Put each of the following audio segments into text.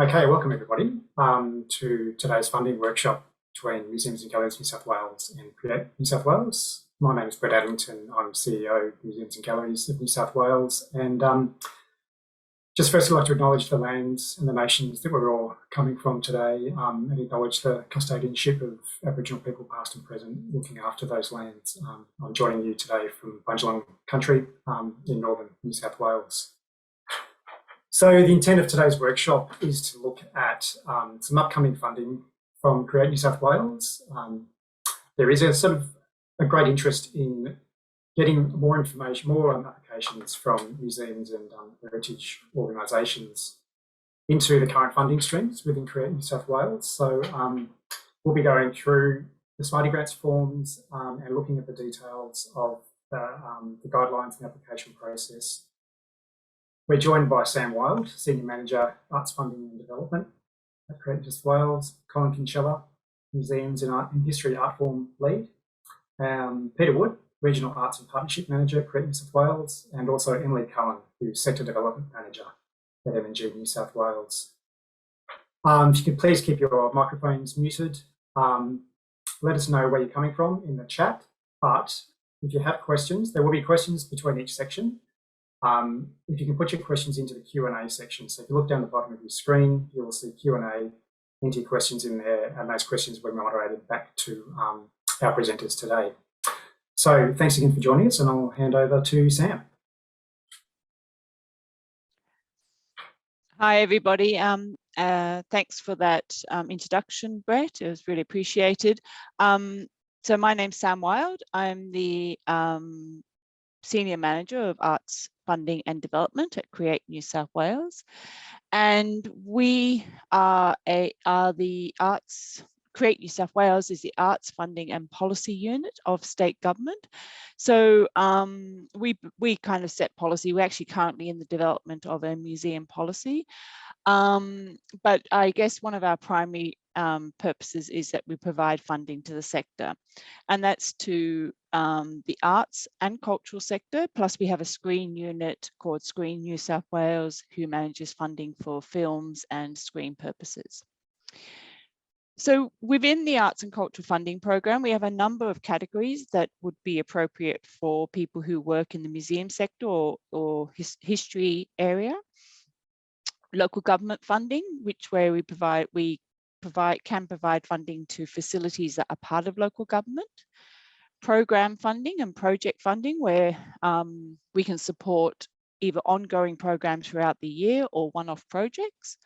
Okay, welcome everybody to today's funding workshop between Museums and Galleries New South Wales and Create New South Wales. My name is Brett Adlington. I'm CEO of Museums and Galleries of New South Wales, and just first I'd like to acknowledge the lands and the nations that we're all coming from today, and acknowledge the custodianship of Aboriginal people past and present looking after those lands. I'm joining you today from Bundjalung country in northern New South Wales. So the intent of today's workshop is to look at some upcoming funding from Create New South Wales. There is a great interest in getting more information, more applications from museums and heritage organisations into the current funding streams within Create New South Wales. So we'll be going through the SmartyGrants forms and looking at the details of the guidelines and application process. We're joined by Sam Wild, Senior Manager, Arts Funding and Development at Create New South Wales, Colin Kinchella, Museums and Art and History Art Form Lead, Peter Wood, Regional Arts and Partnership Manager at Create New South Wales, and also Emily Cullen, who's Sector Development Manager at M&G New South Wales. If you could please keep your microphones muted. Let us know where you're coming from in the chat, but if you have questions, there will be questions between each section. If you can put your questions into the Q&A section. So if you look down the bottom of your screen, you will see Q&A, enter your questions in there, and those questions will be moderated back to our presenters today. So thanks again for joining us, and I'll hand over to Sam. Hi, everybody. Thanks for that introduction, Brett. It was really appreciated. So my name's Sam Wild. I'm the Senior Manager of Arts Funding and Development at Create New South Wales, and we are the Arts. Create New South Wales is the Arts Funding and Policy Unit of state government. So we kind of set policy. We're actually currently in the development of a museum policy, but I guess one of our primary purposes is that we provide funding to the sector, and that's to the arts and cultural sector. Plus we have a screen unit called Screen New South Wales who manages funding for films and screen purposes. So within the arts and cultural funding program, we have a number of categories that would be appropriate for people who work in the museum sector or history area. Local government funding, where we can provide funding to facilities that are part of local government. Program funding and project funding, where we can support either ongoing programs throughout the year or one-off projects.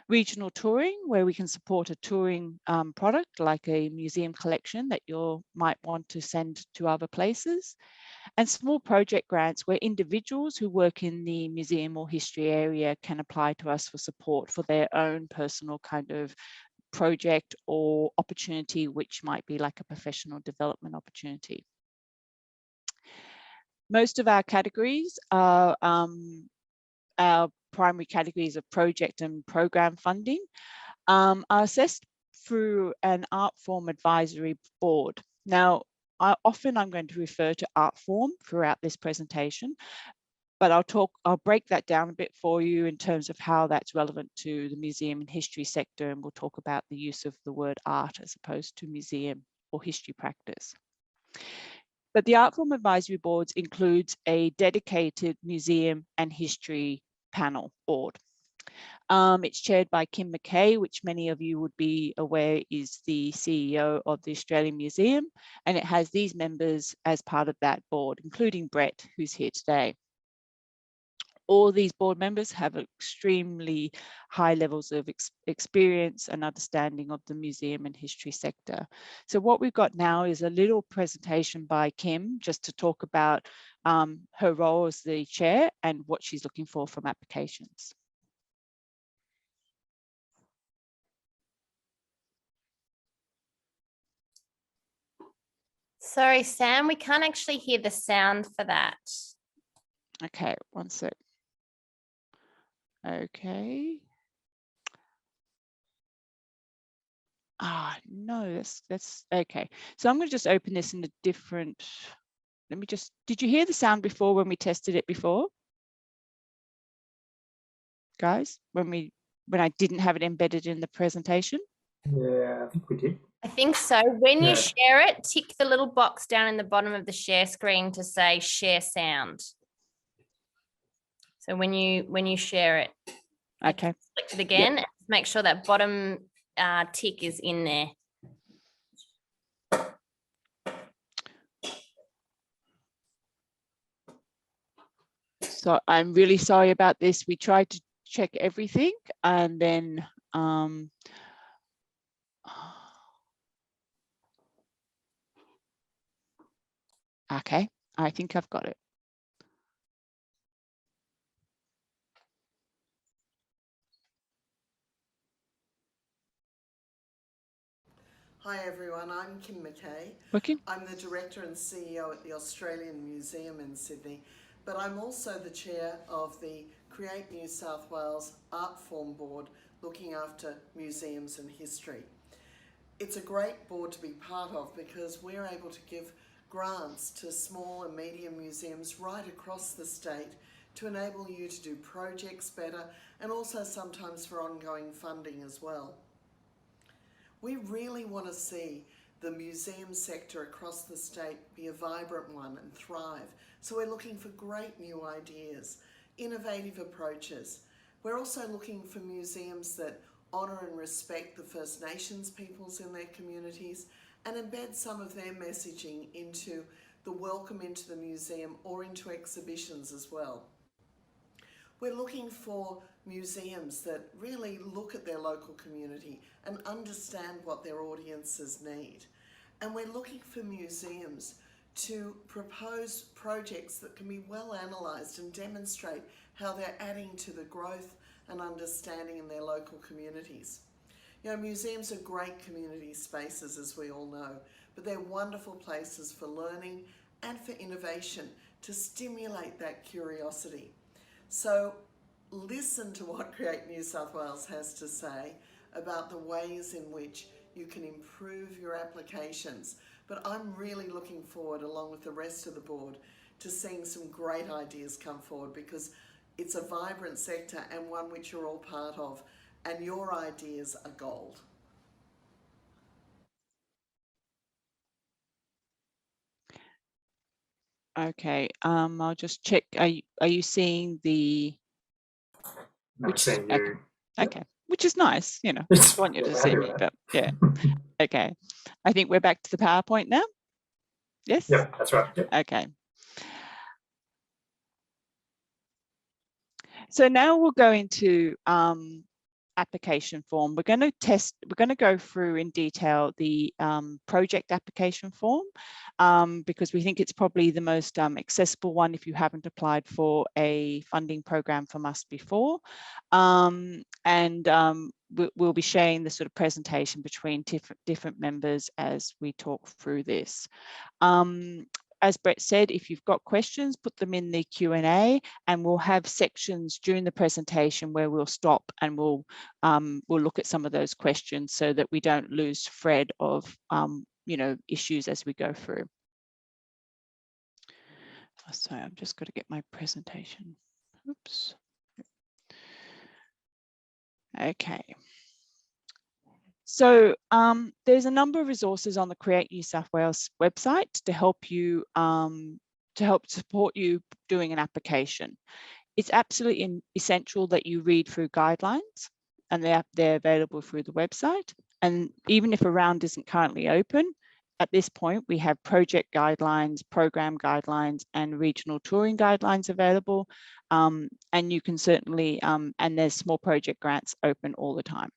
Regional touring, where we can support a touring product like a museum collection that you might want to send to other places. And small project grants, where individuals who work in the museum or history area can apply to us for support for their own personal kind of project or opportunity, which might be like a professional development opportunity. Most of our categories are our primary categories of project and program funding are assessed through an art form advisory board. Now, I'm going to refer to art form throughout this presentation, but I'll break that down a bit for you in terms of how that's relevant to the museum and history sector, and we'll talk about the use of the word art as opposed to museum or history practice. But the art form advisory boards includes a dedicated museum and history panel board. It's chaired by Kim McKay, which many of you would be aware is the CEO of the Australian Museum, and it has these members as part of that board, including Brett, who's here today. All these board members have extremely high levels of experience and understanding of the museum and history sector. So what we've got now is a little presentation by Kim just to talk about her role as the chair and what she's looking for from applications. Sorry, Sam, we can't actually hear the sound for that. Okay, one sec. Okay. No, that's okay. So I'm going to just open this in a different, did you hear the sound before when we tested it before? Guys, when we when I didn't have it embedded in the presentation. Yeah, I think we did. I think so. When you Yeah. share it, tick the little box down in the bottom of the share screen to say share sound. So when you share it, Okay. select it again, and make sure that bottom tick is in there. So I'm really sorry about this. We tried to check everything and then okay, I think I've got it. Hi everyone, I'm Kim McKay. Working? I'm the Director and CEO at the Australian Museum in Sydney, but I'm also the Chair of the Create New South Wales Art Form Board looking after museums and history. It's a great board to be part of because we're able to give grants to small and medium museums right across the state to enable you to do projects better and also sometimes for ongoing funding as well. We really want to see the museum sector across the state be a vibrant one and thrive. So we're looking for great new ideas, innovative approaches. We're also looking for museums that honour and respect the First Nations peoples in their communities and embed some of their messaging into the welcome into the museum or into exhibitions as well. We're looking for museums that really look at their local community and understand what their audiences need. And we're looking for museums to propose projects that can be well analysed and demonstrate how they're adding to the growth and understanding in their local communities. You know, museums are great community spaces, as we all know, but they're wonderful places for learning and for innovation to stimulate that curiosity. So listen to what Create New South Wales has to say about the ways in which you can improve your applications. But I'm really looking forward, along with the rest of the board, to seeing some great ideas come forward because it's a vibrant sector and one which you're all part of, and your ideas are gold. Okay, I'll just check. Are you seeing the? Which seeing you. Okay. Okay, which is nice, you know. It's, I want you yeah, to see me, but yeah. Okay, I think we're back to the PowerPoint now. Yes. Yeah, that's right. Yep. Okay. So now we'll go into application form. We're going to go through in detail the project application form because we think it's probably the most accessible one if you haven't applied for a funding program from us before. We'll be sharing the sort of presentation between different members as we talk through this. As Brett said, if you've got questions, put them in the Q&A, and we'll have sections during the presentation where we'll stop and we'll look at some of those questions so that we don't lose thread of you know, issues as we go through. So I'm just going to get my presentation. Oops. Okay. So there's a number of resources on the Create New South Wales website to help you, to help support you doing an application. It's absolutely essential that you read through guidelines, and they're available through the website. And even if a round isn't currently open, at this point, we have project guidelines, program guidelines, and regional touring guidelines available. And you can certainly, and there's small project grants open all the time.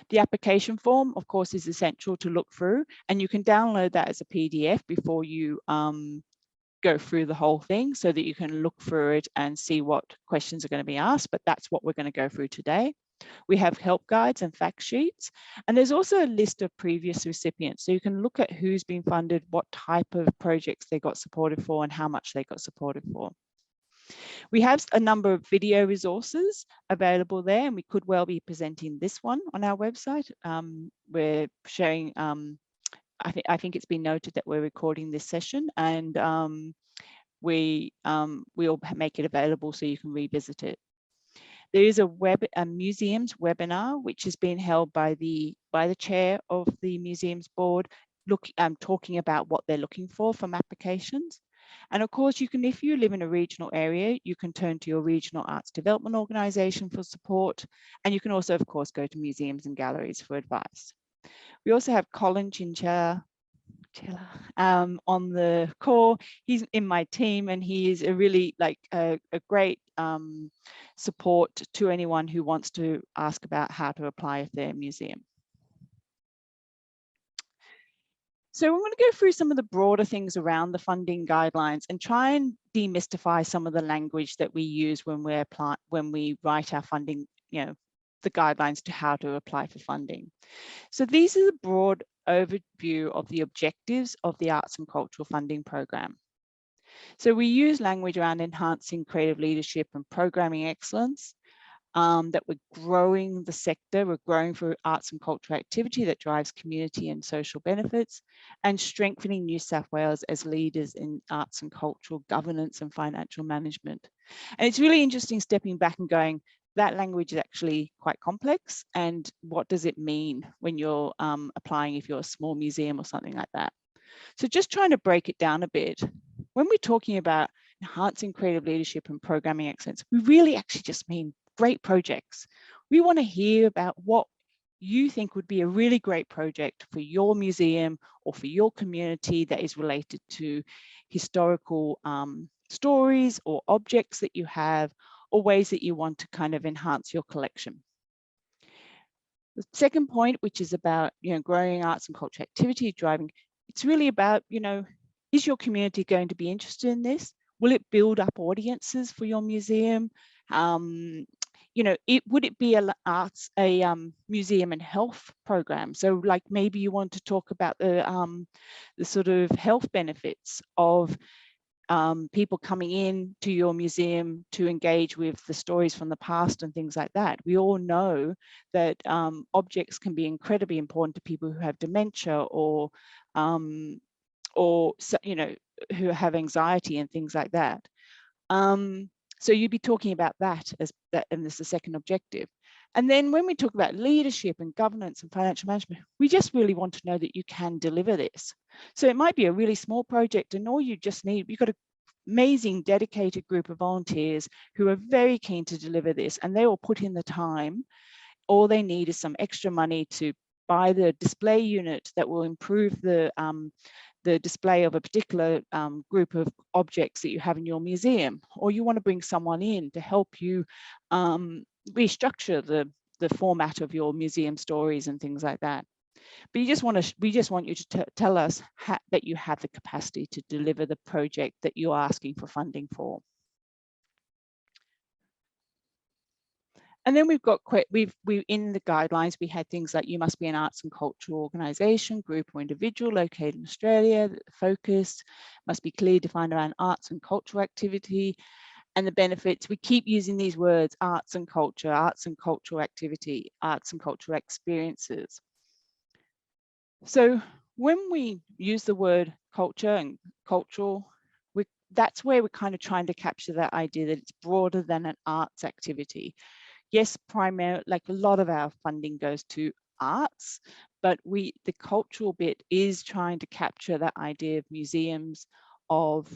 The application form, of course, is essential to look through, and you can download that as a PDF before you go through the whole thing so that you can look through it and see what questions are going to be asked, but that's what we're going to go through today. We have help guides and fact sheets, and there's also a list of previous recipients, so you can look at who's been funded, what type of projects they got supported for, and how much they got supported for. We have a number of video resources available there, and we could well be presenting this one on our website. We're sharing, I think it's been noted that we're recording this session, and we'll make it available so you can revisit it. There is a museums webinar, which has been held by the chair of the museums board, talking about what they're looking for from applications. And of course, you can, if you live in a regional area, you can turn to your regional arts development organisation for support. And you can also, of course, go to museums and galleries for advice. We also have Colin Chinchilla on the call. He's in my team, and he is a really a great support to anyone who wants to ask about how to apply for their museum. So I'm going to go through some of the broader things around the funding guidelines and try and demystify some of the language that we use when we write our funding, the guidelines to how to apply for funding. So these are the broad overview of the objectives of the Arts and Cultural Funding Programme. So we use language around enhancing creative leadership and programming excellence, that we're growing the sector, we're growing for arts and cultural activity that drives community and social benefits, and strengthening New South Wales as leaders in arts and cultural governance and financial management. And it's really interesting stepping back and going, that language is actually quite complex, and what does it mean when you're applying if you're a small museum or something like that? So just trying to break it down a bit, when we're talking about enhancing creative leadership and programming excellence, we really actually just mean great projects. We want to hear about what you think would be a really great project for your museum or for your community that is related to historical stories or objects that you have, or ways that you want to kind of enhance your collection. The second point, which is about growing arts and culture activity, driving, it's really about, is your community going to be interested in this? Will it build up audiences for your museum? Would it be a museum and health program? So like maybe you want to talk about the sort of health benefits of people coming in to your museum to engage with the stories from the past and things like that. We all know that objects can be incredibly important to people who have dementia or who have anxiety and things like that. So you'd be talking about that as that, and this is the second objective. And then when we talk about leadership and governance and financial management, we just really want to know that you can deliver this. So it might be a really small project, and all you just need, you've got an amazing dedicated group of volunteers who are very keen to deliver this, and they will put in the time. All they need is some extra money to buy the display unit that will improve the display of a particular group of objects that you have in your museum, or you want to bring someone in to help you restructure the format of your museum stories and things like that. But we just want you to tell us that you have the capacity to deliver the project that you're asking for funding for. And then we've got in the guidelines, we had things like you must be an arts and cultural organisation, group or individual located in Australia. The focus must be clearly defined around arts and cultural activity and the benefits. We keep using these words, arts and culture, arts and cultural activity, arts and cultural experiences. So when we use the word culture and cultural, that's where we're kind of trying to capture that idea that it's broader than an arts activity. Yes, primarily, like a lot of our funding goes to arts, but the cultural bit is trying to capture that idea of museums, of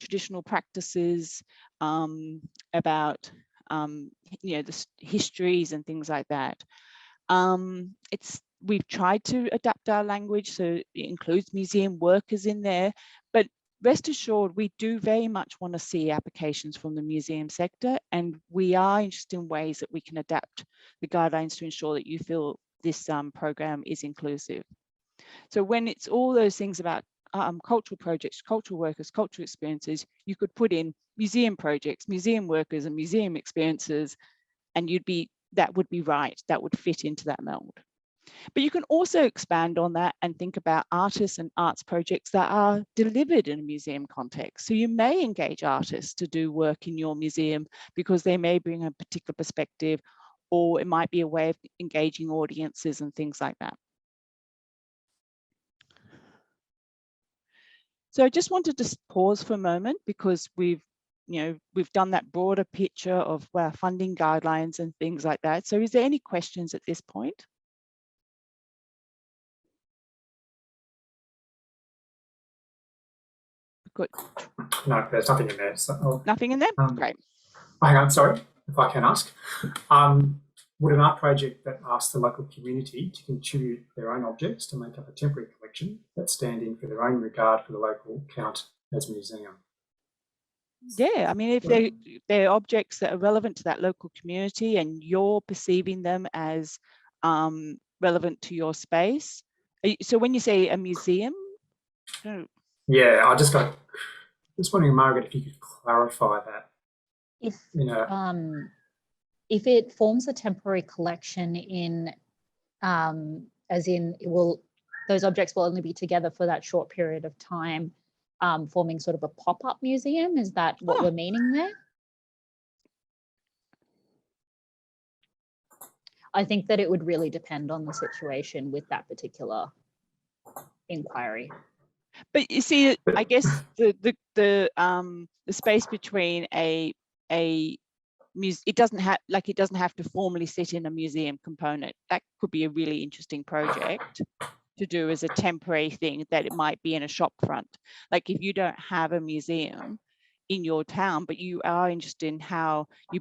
traditional practices, about the histories and things like that. We've tried to adapt our language so it includes museum workers in there, but rest assured, we do very much want to see applications from the museum sector, and we are interested in ways that we can adapt the guidelines to ensure that you feel this program is inclusive. So when it's all those things about cultural projects, cultural workers, cultural experiences, you could put in museum projects, museum workers, and museum experiences, and that would be right. That would fit into that mold. But you can also expand on that and think about artists and arts projects that are delivered in a museum context. So you may engage artists to do work in your museum because they may bring a particular perspective, or it might be a way of engaging audiences and things like that. So I just wanted to pause for a moment because we've we've done that broader picture of our funding guidelines and things like that. So is there any questions at this point? Good. No, there's nothing in there. So Nothing in there? Great. Hang on, sorry, if I can ask. Would an art project that asks the local community to contribute their own objects to make up a temporary collection that stand in for their own regard for the local count as museum? Yeah, I mean, if they're objects that are relevant to that local community and you're perceiving them as relevant to your space. So when you say a museum? Yeah, I just wondering, Margaret, if you could clarify that. If it forms a temporary collection in, as in, those objects will only be together for that short period of time, forming sort of a pop-up museum, is that what we're meaning there? I think that it would really depend on the situation with that particular inquiry. But you see, I guess the space between it doesn't have to formally sit in a museum component. That could be a really interesting project to do as a temporary thing, that it might be in a shop front. Like if you don't have a museum in your town, but you are interested in how you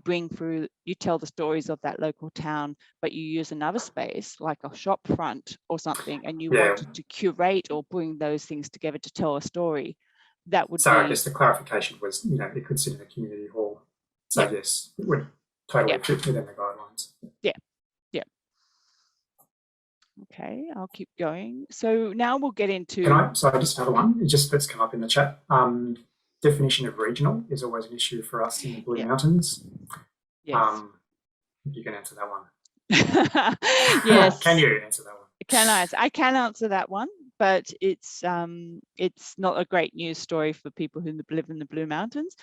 tell the stories of that local town, but you use another space like a shop front or something, and you wanted to curate or bring those things together to tell a story, that would I guess the clarification was, it could sit in a community hall. So yes, it would totally fit within the guidelines. Yeah. Okay, I'll keep going. So now we'll get into. Sorry, just another one. That's come up in the chat. Definition of regional is always an issue for us in the Blue Mountains. Yes. You can answer that one. Yes. Can you answer that one? I can answer that one, but it's not a great news story for people who live in the Blue Mountains.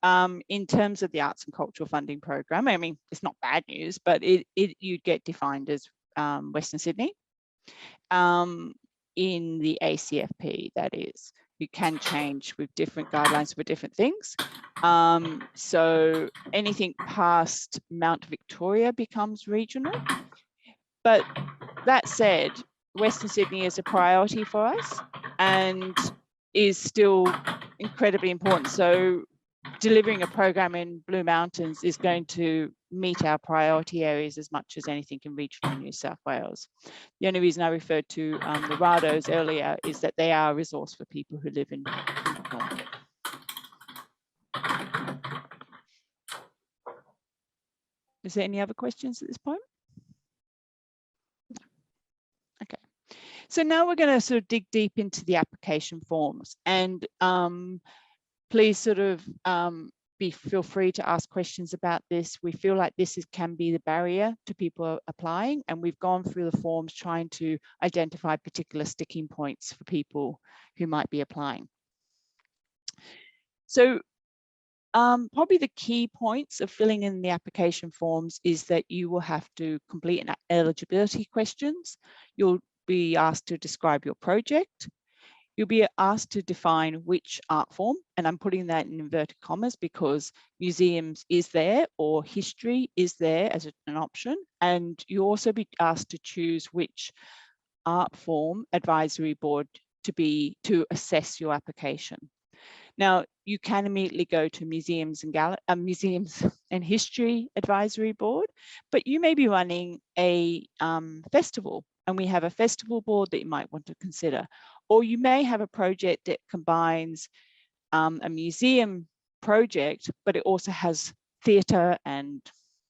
In terms of the Arts and Cultural Funding Program, I mean, it's not bad news, but you'd get defined as Western Sydney in the ACFP, that is. You can change with different guidelines for different things. So anything past Mount Victoria becomes regional. But that said, Western Sydney is a priority for us and is still incredibly important. So delivering a program in Blue Mountains is going to meet our priority areas as much as anything in regional New South Wales. The only reason I referred to the RADOs earlier is that they are a resource for people who live in North. Is there any other questions at this point? Okay. So now we're going to sort of dig deep into the application forms, and please sort of feel free to ask questions about this. We feel like this can be the barrier to people applying, and we've gone through the forms trying to identify particular sticking points for people who might be applying. So probably the key points of filling in the application forms is that you will have to complete an eligibility questions. You'll be asked to describe your project. You'll be asked to define which art form, and I'm putting that in inverted commas because museums is there or history is there as an option. And you'll also be asked to choose which art form advisory board to assess your application. Now, you can immediately go to museums and history advisory board, but you may be running a festival, and we have a festival board that you might want to consider. Or you may have a project that combines a museum project, but it also has theatre and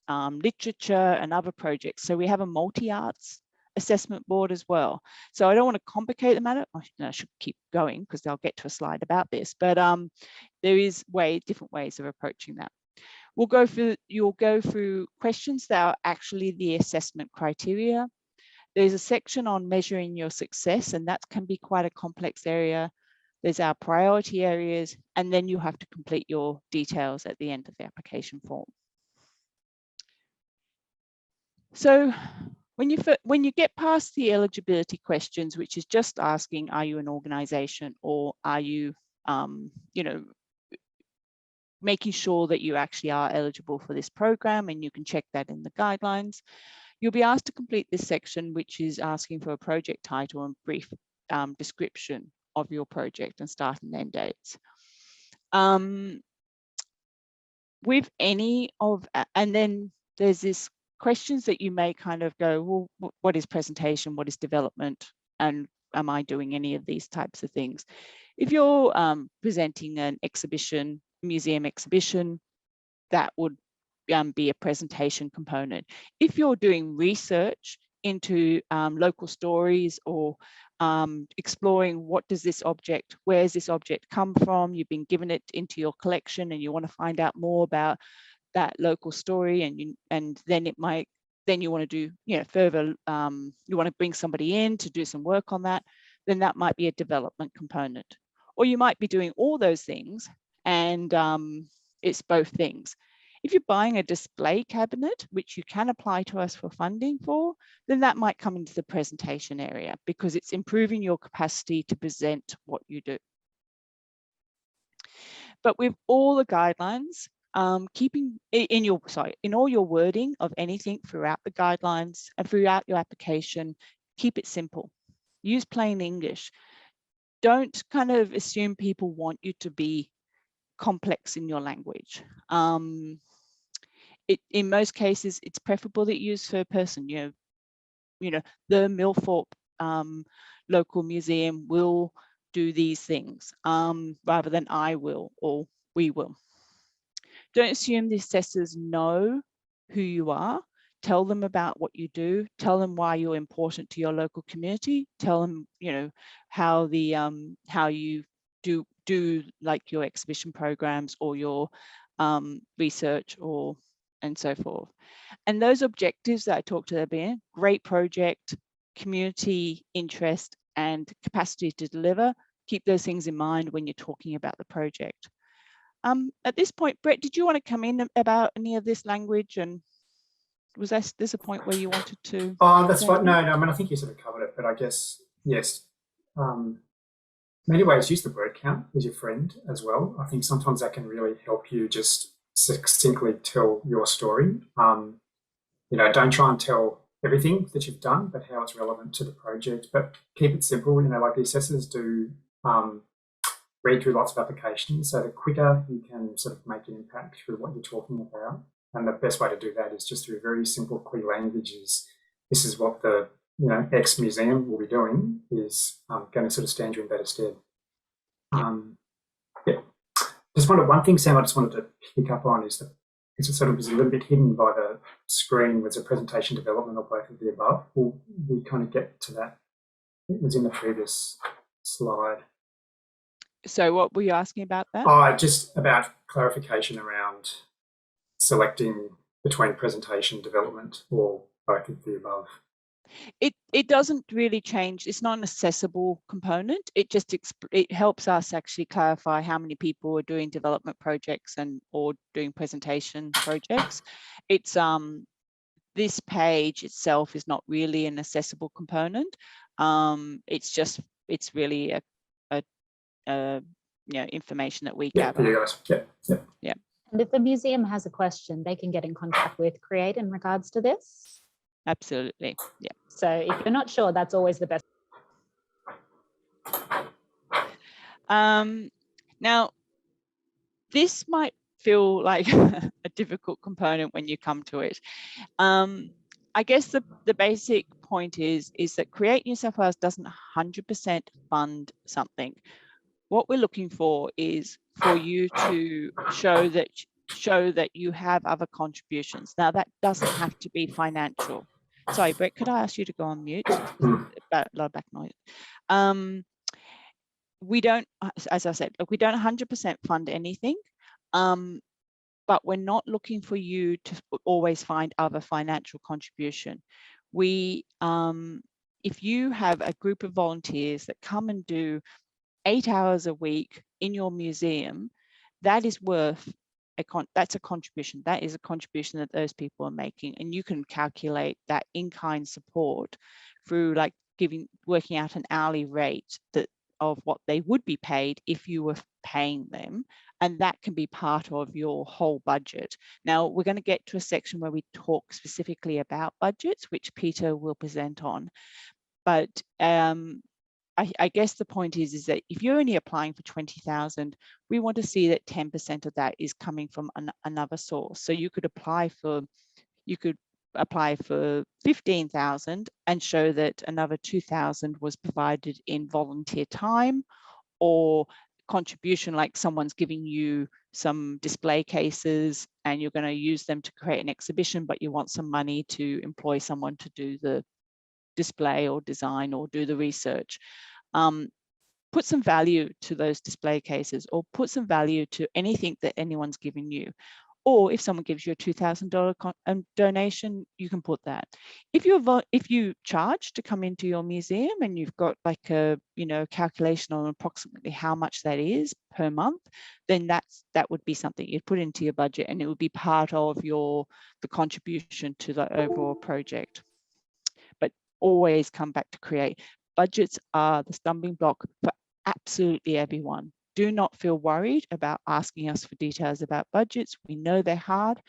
literature and other projects. So we have a multi-arts assessment board as well. So I don't want to complicate the matter. I should keep going because I'll get to a slide about this, but there is different ways of approaching that. You'll go through questions that are actually the assessment criteria. There's a section on measuring your success, and that can be quite a complex area. There's our priority areas, and then you have to complete your details at the end of the application form. So when you get past the eligibility questions, which is just asking, are you an organization, or are you, making sure that you actually are eligible for this program, and you can check that in the guidelines. You'll be asked to complete this section, which is asking for a project title and brief description of your project and start and end dates. With any of, and then there's this questions that you may kind of go, well, what is presentation? What is development? And am I doing any of these types of things? If you're presenting an exhibition, museum exhibition, that would be a presentation component. If you're doing research into local stories or exploring what does this object, where's this object come from, you've been given it into your collection and you want to find out more about that local story, and then it might, then you want to do, you know, further, you want to bring somebody in to do some work on that, then that might be a development component. Or you might be doing all those things and it's both things. If you're buying a display cabinet, which you can apply to us for funding for, then that might come into the presentation area because it's improving your capacity to present what you do. But with all the guidelines, keeping in all your wording of anything throughout the guidelines and throughout your application, keep it simple. Use plain English. Don't kind of assume people want you to be complex in your language. In most cases, it's preferable that you use third person. You know, the Milford local museum will do these things rather than I will or we will. Don't assume the assessors know who you are. Tell them about what you do. Tell them why you're important to your local community. Tell them, you know, how the how you do like your exhibition programs or your research or and so forth. And those objectives that I talked about, great project, community interest, and capacity to deliver, keep those things in mind when you're talking about the project. At this point, Brett, did you want to come in about any of this language, and was this a point where you wanted to? Oh, that's fine. No, I mean, I think you sort of covered it, but I guess, yes. Many ways, use the word count as your friend as well. I think sometimes that can really help you just succinctly tell your story. You know, don't try and tell everything that you've done, but how it's relevant to the project. But keep it simple. You know, like the assessors do read through lots of applications. So the quicker you can sort of make an impact through what you're talking about, and the best way to do that is just through very simple, clear languages. This is what the X museum will be doing, is going to sort of stand you in better stead. Yeah. Just one thing, Sam, I just wanted to pick up on is that it sort of was a little bit hidden by the screen, was a presentation development or both of the above. We kind of get to that. It was in the previous slide. So what were you asking about that? Just about clarification around selecting between presentation development or both of the above. It doesn't really change. It's not an accessible component. It just it helps us actually clarify how many people are doing development projects or doing presentation projects. It's this page itself is not really an accessible component. It's really a information that we gather. Yeah, guys. Yeah. And if the museum has a question, they can get in contact with Create in regards to this. Absolutely. Yeah. So if you're not sure, that's always the best. Now, this might feel like a difficult component when you come to it. I guess the basic point is that Create New South Wales doesn't 100% fund something. What we're looking for is for you to show that you have other contributions. Now, that doesn't have to be financial. Sorry, Brett, could I ask you to go on mute? About low back noise. We don't, as I said, look, we don't 100% fund anything, but we're not looking for you to always find other financial contribution. If you have a group of volunteers that come and do 8 hours a week in your museum, that is worth that's a contribution. That is a contribution that those people are making, and you can calculate that in-kind support through like working out an hourly rate that of what they would be paid if you were paying them. And that can be part of your whole budget. Now, we're going to get to a section where we talk specifically about budgets, which Peter will present on. But I guess the point is that if you're only applying for 20,000, we want to see that 10% of that is coming from another source. So you could apply for 15,000 and show that another 2,000 was provided in volunteer time or contribution, like someone's giving you some display cases and you're going to use them to create an exhibition, but you want some money to employ someone to do the display or design or do the research. Put some value to those display cases, or put some value to anything that anyone's giving you. Or if someone gives you a $2,000 donation, you can put that. If you charge to come into your museum and you've got like a calculation on approximately how much that is per month, then that would be something you'd put into your budget, and it would be part of the contribution to the overall project. But always come back to Create. Budgets are the stumbling block for absolutely everyone. Do not feel worried about asking us for details about budgets. We know they're hard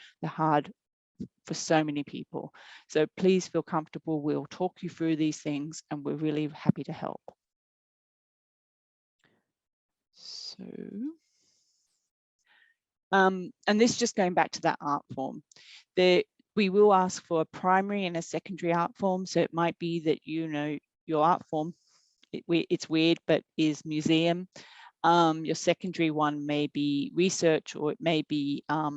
for so many people. So please feel comfortable. We'll talk you through these things and we're really happy to help. So, and this is just going back to that art form. We will ask for a primary and a secondary art form. So it might be that your art form, it's weird, but is museum. Your secondary one may be research, or it may be, I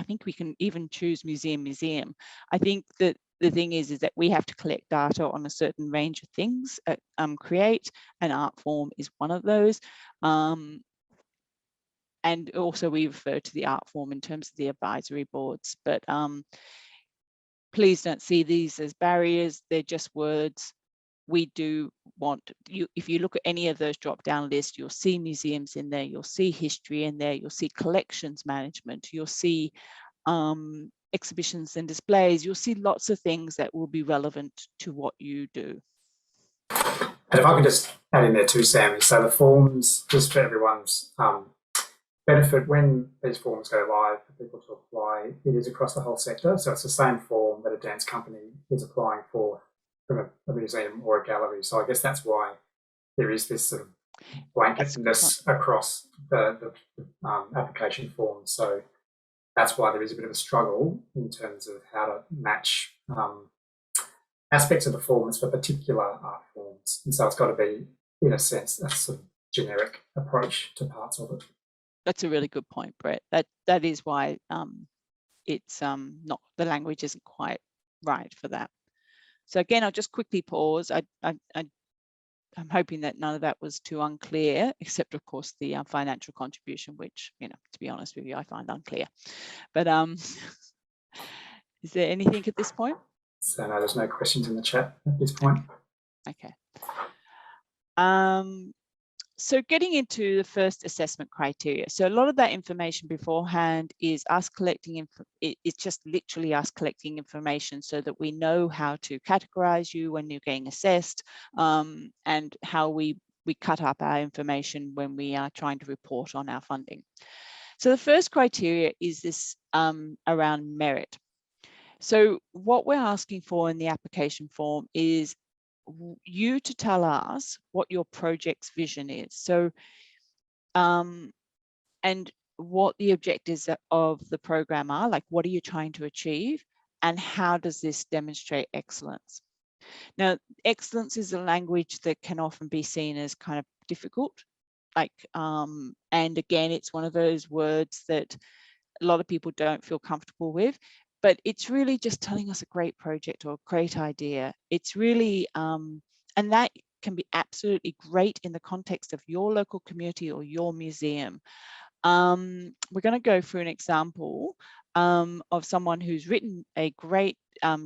think we can even choose museum. I think that the thing is that we have to collect data on a certain range of things at Create, and art form is one of those. And also we refer to the art form in terms of the advisory boards, but please don't see these as barriers. They're just words. We do want you, if you look at any of those drop-down lists, you'll see museums in there, you'll see history in there, you'll see collections management, you'll see exhibitions and displays, you'll see lots of things that will be relevant to what you do. And if I could just add in there too, Sam, so the forms, just for everyone's benefit, when these forms go live for people to apply, it is across the whole sector. So it's the same form that a dance company is applying for from a museum or a gallery. So I guess that's why there is this sort of blanketness across the application form. So that's why there is a bit of a struggle in terms of how to match aspects of the forms for particular art forms. And so it's got to be, in a sense, a sort of generic approach to parts of it. That's a really good point, Brett. That is why it's not, the language isn't quite right for that. So again, I'll just quickly pause. I'm hoping that none of that was too unclear, except of course the financial contribution, which, to be honest with you, I find unclear. But is there anything at this point? So no, there's no questions in the chat at this point. Okay. So getting into the first assessment criteria. So a lot of that information beforehand is us collecting, it's just literally us collecting information so that we know how to categorize you when you're getting assessed, and how we cut up our information when we are trying to report on our funding. So the first criteria is this around merit. So what we're asking for in the application form is you to tell us what your project's vision is. So, and what the objectives of the program are, like what are you trying to achieve, and how does this demonstrate excellence? Now, excellence is a language that can often be seen as kind of difficult, like, and again, it's one of those words that a lot of people don't feel comfortable with. But it's really just telling us a great project or a great idea. It's really, and that can be absolutely great in the context of your local community or your museum. We're going to go through an example of someone who's written a great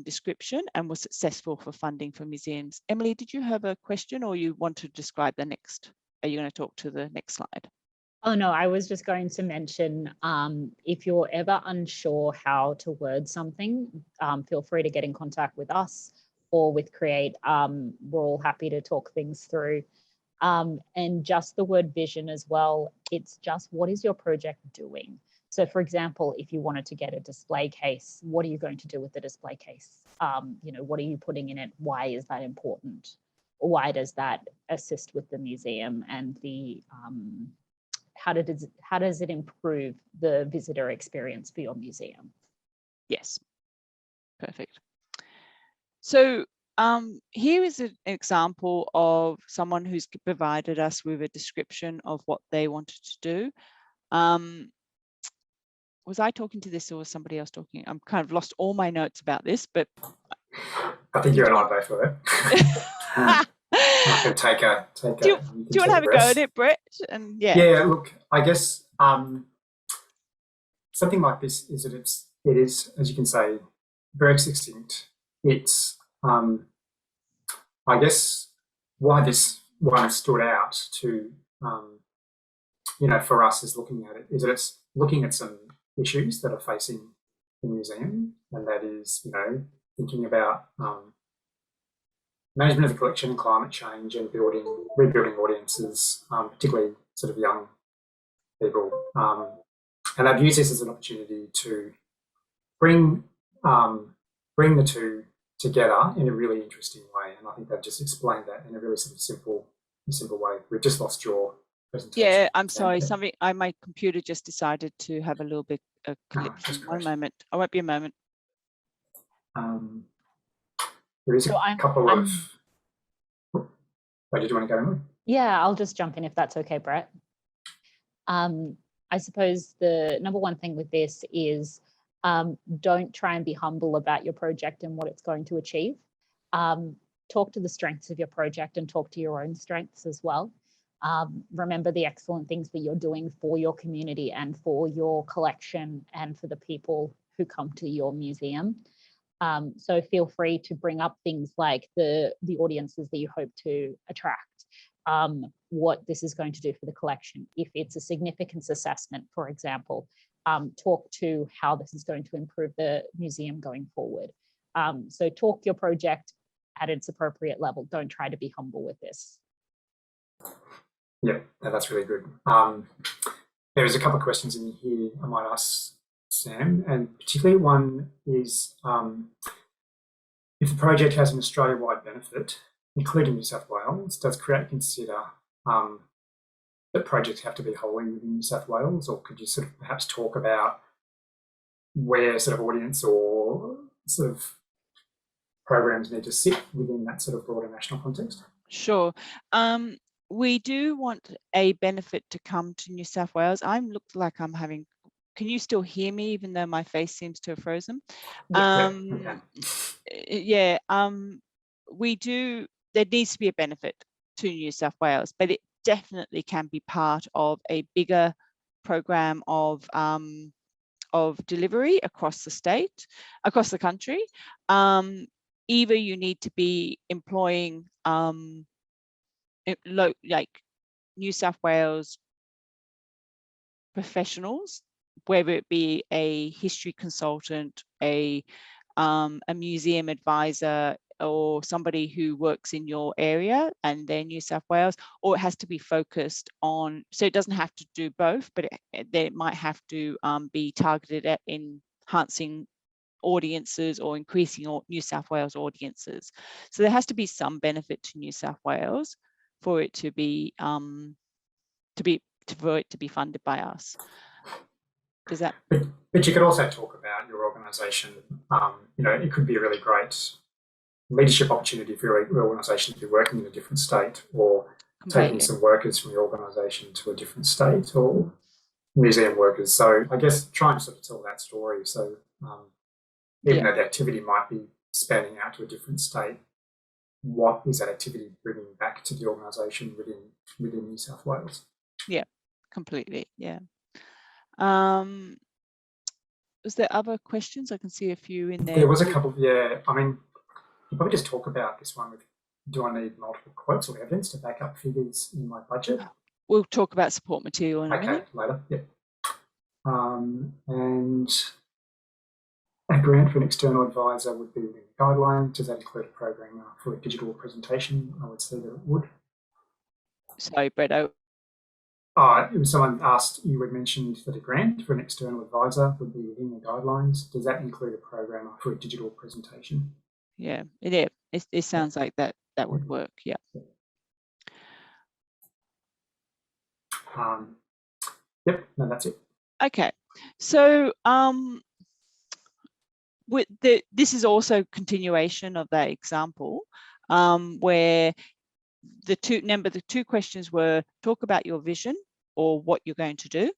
description and was successful for funding for museums. Emily, did you have a question, or you want to describe the next? Are you going to talk to the next slide? Oh, no, I was just going to mention, if you're ever unsure how to word something, feel free to get in contact with us or with Create. We're all happy to talk things through. And just the word vision as well, it's just what is your project doing? So for example, if you wanted to get a display case, what are you going to do with the display case? You know, what are you putting in it? Why is that important? Why does that assist with the museum, and the how does it improve the visitor experience for your museum? Yes, perfect. So here is an example of someone who's provided us with a description of what they wanted to do. Was I talking to this or was somebody else talking? I'm kind of lost all my notes about this, but I think you and I both were. I can take a. Do you want to have a go at it, Brett? And yeah. Look, I guess something like this is that it is, as you can say, very succinct. It's I guess why this one stood out to you know, for us is looking at it is that it's looking at some issues that are facing the museum, and that is, you know, thinking about management of the collection and climate change and rebuilding audiences, particularly sort of young people. And I've used this as an opportunity to bring the two together in a really interesting way. And I think they've just explained that in a really sort of simple way. We've just lost your presentation. Yeah, I'm sorry. My computer just decided to have a little bit of collision. One moment. I won't be a moment. There is a couple of. Did you want to go, Emily? Yeah, I'll just jump in if that's okay, Brett. I suppose the number one thing with this is don't try and be humble about your project and what it's going to achieve. Talk to the strengths of your project and talk to your own strengths as well. Remember the excellent things that you're doing for your community and for your collection and for the people who come to your museum. So feel free to bring up things like the audiences that you hope to attract, what this is going to do for the collection. If it's a significance assessment, for example, talk to how this is going to improve the museum going forward. So talk your project at its appropriate level. Don't try to be humble with this. Yeah, that's really good. There's a couple of questions in here I might ask Sam, and particularly one is if the project has an Australia-wide benefit, including New South Wales, does Create consider that projects have to be wholly within New South Wales, or could you sort of perhaps talk about where sort of audience or sort of programs need to sit within that sort of broader national context? Sure. We do want a benefit to come to New South Wales. I'm looked like I'm having. Can you still hear me, even though my face seems to have frozen? Yeah. We do. There needs to be a benefit to New South Wales, but it definitely can be part of a bigger program of delivery across the state, across the country. Either you need to be employing like New South Wales professionals, whether it be a history consultant, a museum advisor, or somebody who works in your area and they're New South Wales, or it has to be focused on, so it doesn't have to do both, but it might have to be targeted at enhancing audiences or increasing New South Wales audiences. So there has to be some benefit to New South Wales for it to be funded by us. Does that? But you could also talk about your organisation. You know, it could be a really great leadership opportunity for your organisation to be working in a different state, or taking some workers from your organisation to a different state, or museum workers. So I guess try and sort of tell that story. So even though the activity might be spanning out to a different state, what is that activity bringing back to the organisation within New South Wales? Yeah, completely. Yeah. Was there other questions? I can see a few in there. There was a couple. Yeah, I mean, you probably just talk about this one with, do I need multiple quotes or evidence to back up figures in my budget? We'll talk about support material in a minute. Later. Yeah. And a grant for an external advisor would be within the guideline. Does that include a program for a digital presentation? I would say that it would. Sorry, Brett. Someone asked, you had mentioned that a grant for an external advisor would be within the guidelines. Does that include a program for a digital presentation? Yeah, it sounds like that would work. Yeah. Yep, no, that's it. Okay, so this is also continuation of that example, where the two questions were: talk about your vision or what you're going to do,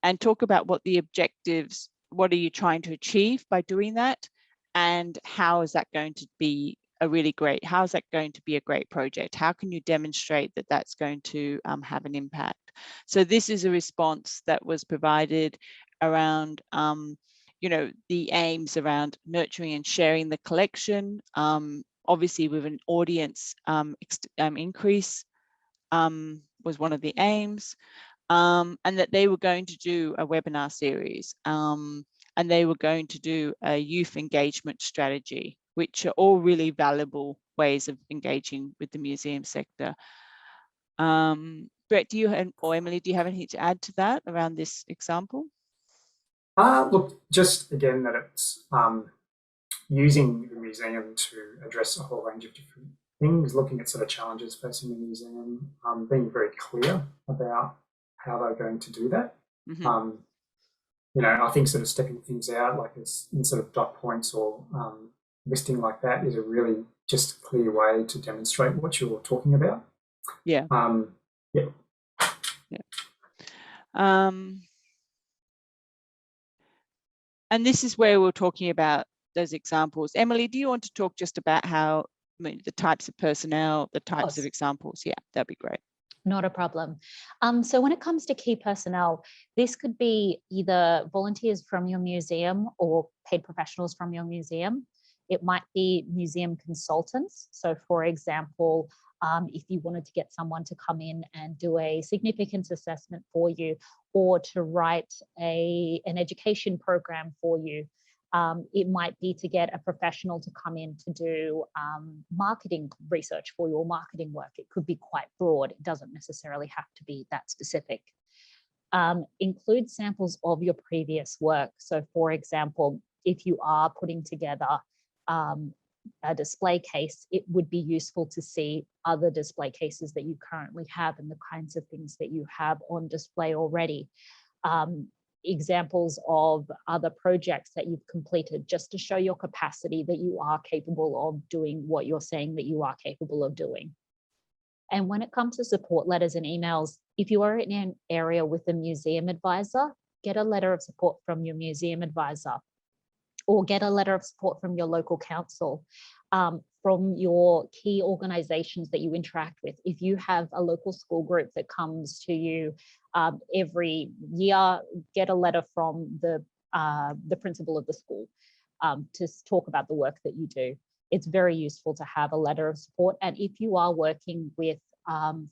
and talk about what the objectives, what are you trying to achieve by doing that, and how is that going to be how is that going to be a great project? How can you demonstrate that that's going to have an impact? So this is a response that was provided around the aims around nurturing and sharing the collection, obviously with an audience increase was one of the aims, and that they were going to do a webinar series, and they were going to do a youth engagement strategy, which are all really valuable ways of engaging with the museum sector. Brett, or Emily, do you have anything to add to that around this example? Look, just again that it's using the museum to address a whole range of different things, looking at sort of challenges facing the museum, being very clear about how they're going to do that. Mm-hmm. I think sort of stepping things out like this in sort of dot points or listing like that is a really just clear way to demonstrate what you're talking about. Yeah. Yeah. And this is where we're talking about those examples. Emily, do you want to talk just about how the types of personnel, the types of examples? Yeah, that'd be great. Not a problem. So when it comes to key personnel, this could be either volunteers from your museum or paid professionals from your museum. It might be museum consultants. So for example, if you wanted to get someone to come in and do a significance assessment for you, or to write an education program for you, it might be to get a professional to come in to do marketing research for your marketing work. It could be quite broad. It doesn't necessarily have to be that specific. Include samples of your previous work. So for example, if you are putting together a display case, it would be useful to see other display cases that you currently have and the kinds of things that you have on display already. Examples of other projects that you've completed, just to show your capacity that you are capable of doing what you're saying that you are capable of doing. And when it comes to support letters and emails, if you are in an area with a museum advisor, get a letter of support from your museum advisor, or get a letter of support from your local council, from your key organizations that you interact with. If you have a local school group that comes to you every year, get a letter from the principal of the school to talk about the work that you do. It's very useful to have a letter of support. And if you are working with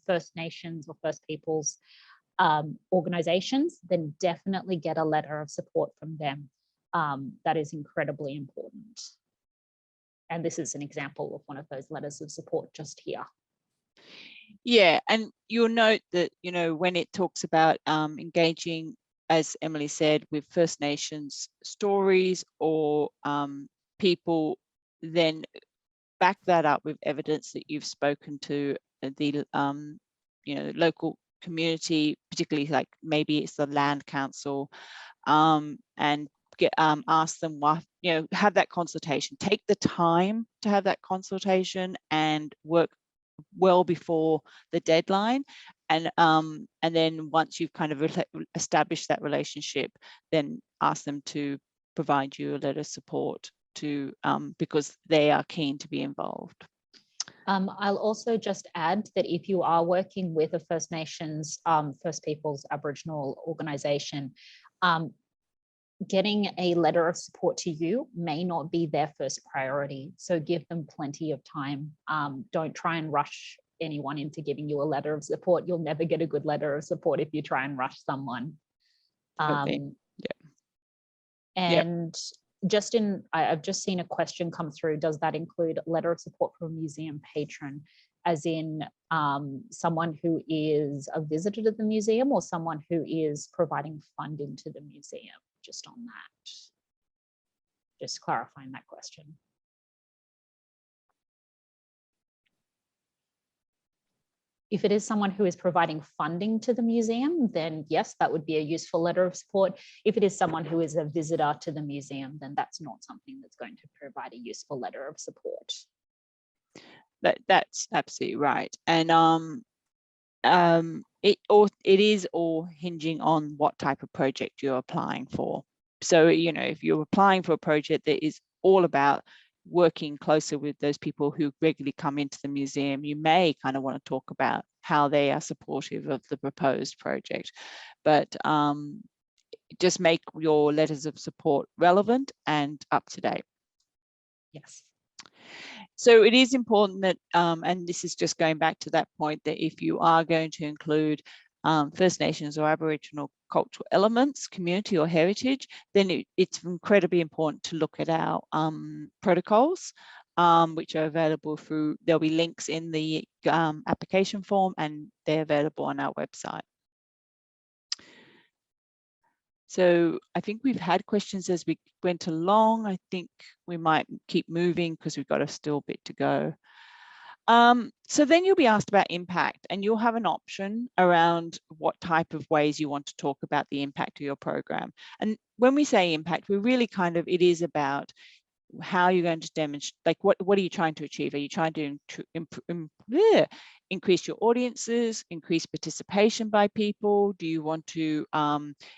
First Nations or First Peoples organizations, then definitely get a letter of support from them. That is incredibly important. And this is an example of one of those letters of support just here. Yeah, and you'll note that, when it talks about engaging, as Emily said, with First Nations stories or people, then back that up with evidence that you've spoken to the local community, particularly like maybe it's the land council, and ask them what, have that consultation. Take the time to have that consultation and work well before the deadline, and then once you've kind of established that relationship, then ask them to provide you a letter of support to because they are keen to be involved. I'll also just add that if you are working with a First Nations, First Peoples, Aboriginal organization, getting a letter of support to you may not be their first priority. So give them plenty of time. Don't try and rush anyone into giving you a letter of support. You'll never get a good letter of support if you try and rush someone. And I've just seen a question come through. Does that include a letter of support from a museum patron? as in someone who is a visitor to the museum or someone who is providing funding to the museum? Just on that, just clarifying that question. If it is someone who is providing funding to the museum, then yes, that would be a useful letter of support. If it is someone who is a visitor to the museum, then that's not something that's going to provide a useful letter of support. That's absolutely right. And it is all hinging on what type of project you're applying for. So, you know, if you're applying for a project that is all about working closer with those people who regularly come into the museum, you may kind of want to talk about how they are supportive of the proposed project. But just make your letters of support relevant and up to date. Yes. So it is important that, and this is just going back to that point, that if you are going to include First Nations or Aboriginal cultural elements, community or heritage, then it's incredibly important to look at our protocols, which are available through, there'll be links in the application form and they're available on our website. So I think we've had questions as we went along. I think we might keep moving because we've got a still bit to go. So then you'll be asked about impact, and you'll have an option around what type of ways you want to talk about the impact of your program. And when we say impact, we really kind of, it is about how you're going to demonstrate, like what are you trying to achieve? Are you trying to increase your audiences, increase participation by people? Do you want to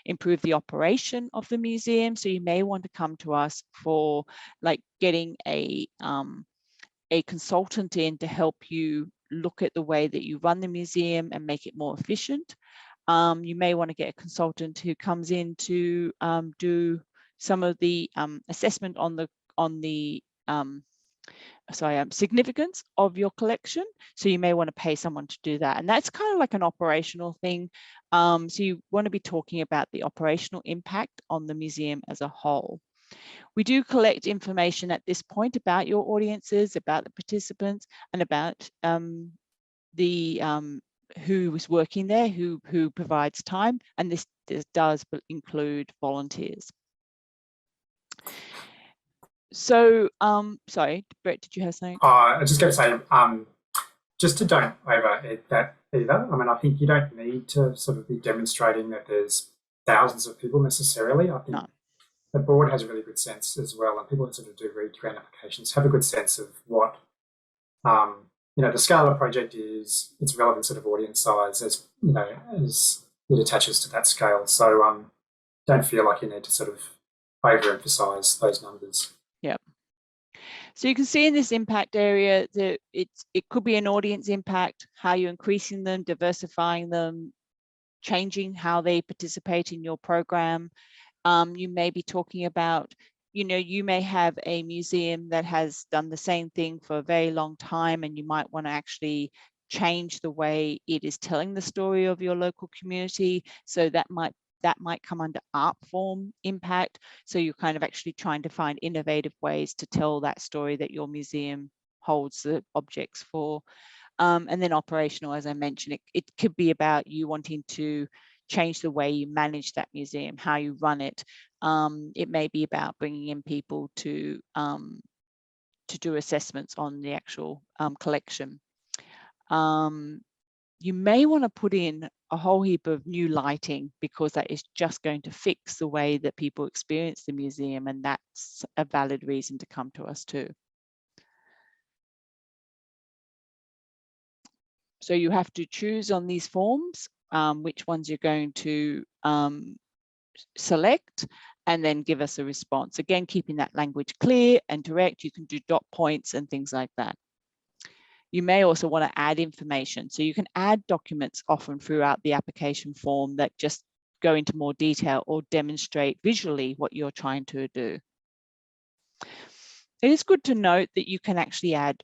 improve the operation of the museum? So you may want to come to us for like getting a consultant in to help you look at the way that you run the museum and make it more efficient. You may want to get a consultant who comes in to do some of the assessment on the significance of your collection. So you may want to pay someone to do that. And that's kind of like an operational thing. So you want to be talking about the operational impact on the museum as a whole. We do collect information at this point about your audiences, about the participants, and about who is working there, who provides time, and this does include volunteers. So, sorry, Brett, did you have something? I was just going to say, just to don't overhead that either. I mean, I think you don't need to sort of be demonstrating that there's thousands of people necessarily. I think the board has a really good sense as well, and people that sort of do read grant applications have a good sense of what, you know, the scale of the project is, its relevant sort of audience size, as you know, as it attaches to that scale. So don't feel like you need to sort of overemphasize those numbers. Yeah. So you can see in this impact area that it could be an audience impact, how you're increasing them, diversifying them, changing how they participate in your program. You may be talking about, you know, you may have a museum that has done the same thing for a very long time, and you might want to actually change the way it is telling the story of your local community. So that might come under art form impact. So you're kind of actually trying to find innovative ways to tell that story that your museum holds the objects for. And then operational, as I mentioned, it could be about you wanting to change the way you manage that museum, how you run it. It may be about bringing in people to do assessments on the actual collection. You may want to put in a whole heap of new lighting, because that is just going to fix the way that people experience the museum, and that's a valid reason to come to us too. So you have to choose on these forms which ones you're going to select, and then give us a response. Again, keeping that language clear and direct. You can do dot points and things like that. You may also want to add information. So you can add documents often throughout the application form that just go into more detail or demonstrate visually what you're trying to do. It is good to note that you can actually add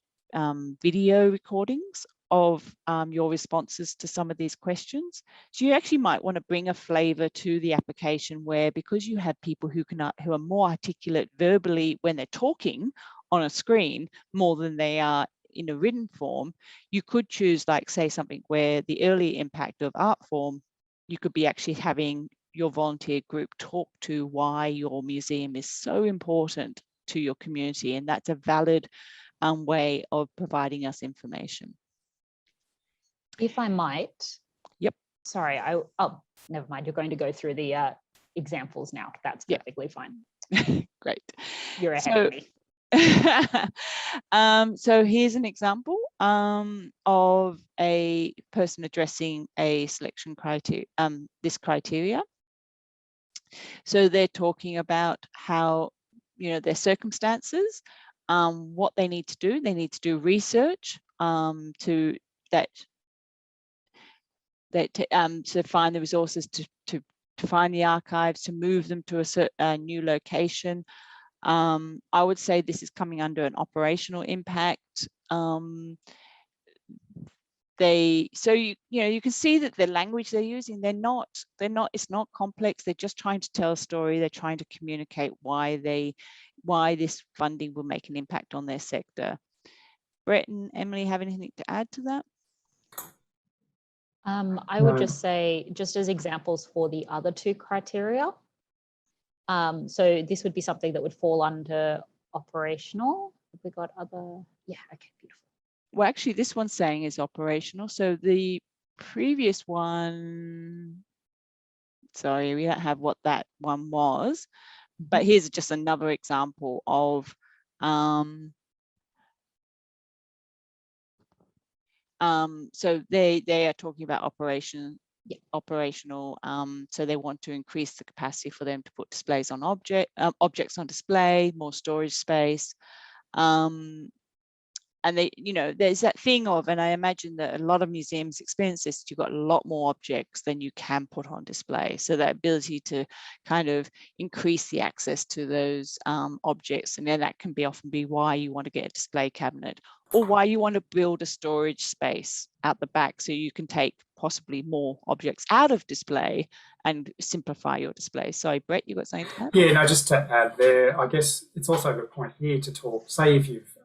video recordings of your responses to some of these questions. So you actually might want to bring a flavor to the application where, because you have people who are more articulate verbally when they're talking on a screen more than they are in a written form, you could choose, like, say, something where the early impact of art form, you could be actually having your volunteer group talk to why your museum is so important to your community, and that's a valid way of providing us information. If I might. Yep. Sorry, oh, never mind. You're going to go through the examples now. That's perfectly fine. Great. You're ahead of me. So here's an example of a person addressing a selection criteria, this criteria. So they're talking about how, their circumstances, what they need to do. They need to do research to find the resources to find the archives, to move them to a new location. I would say this is coming under an operational impact. You can see that the language they're using, it's not complex. They're just trying to tell a story. They're trying to communicate why this funding will make an impact on their sector. Brett and Emily, have anything to add to that? I would just say, just as examples for the other two criteria. So this would be something that would fall under operational. Have we got other? Yeah, okay, beautiful. Well, actually, this one's saying is operational. So the previous one, sorry, we don't have what that one was, but here's just another example of so they are talking about operational. So they want to increase the capacity for them to put displays on objects on display, more storage space. And they, there's that thing of, and I imagine that a lot of museums experience this, you've got a lot more objects than you can put on display. So that ability to kind of increase the access to those objects, and then that can often be why you want to get a display cabinet, or why you want to build a storage space out the back so you can take possibly more objects out of display and simplify your display. Sorry, Brett, you got something to add? Yeah, no, just to add there, I guess it's also a good point here to talk, say if you've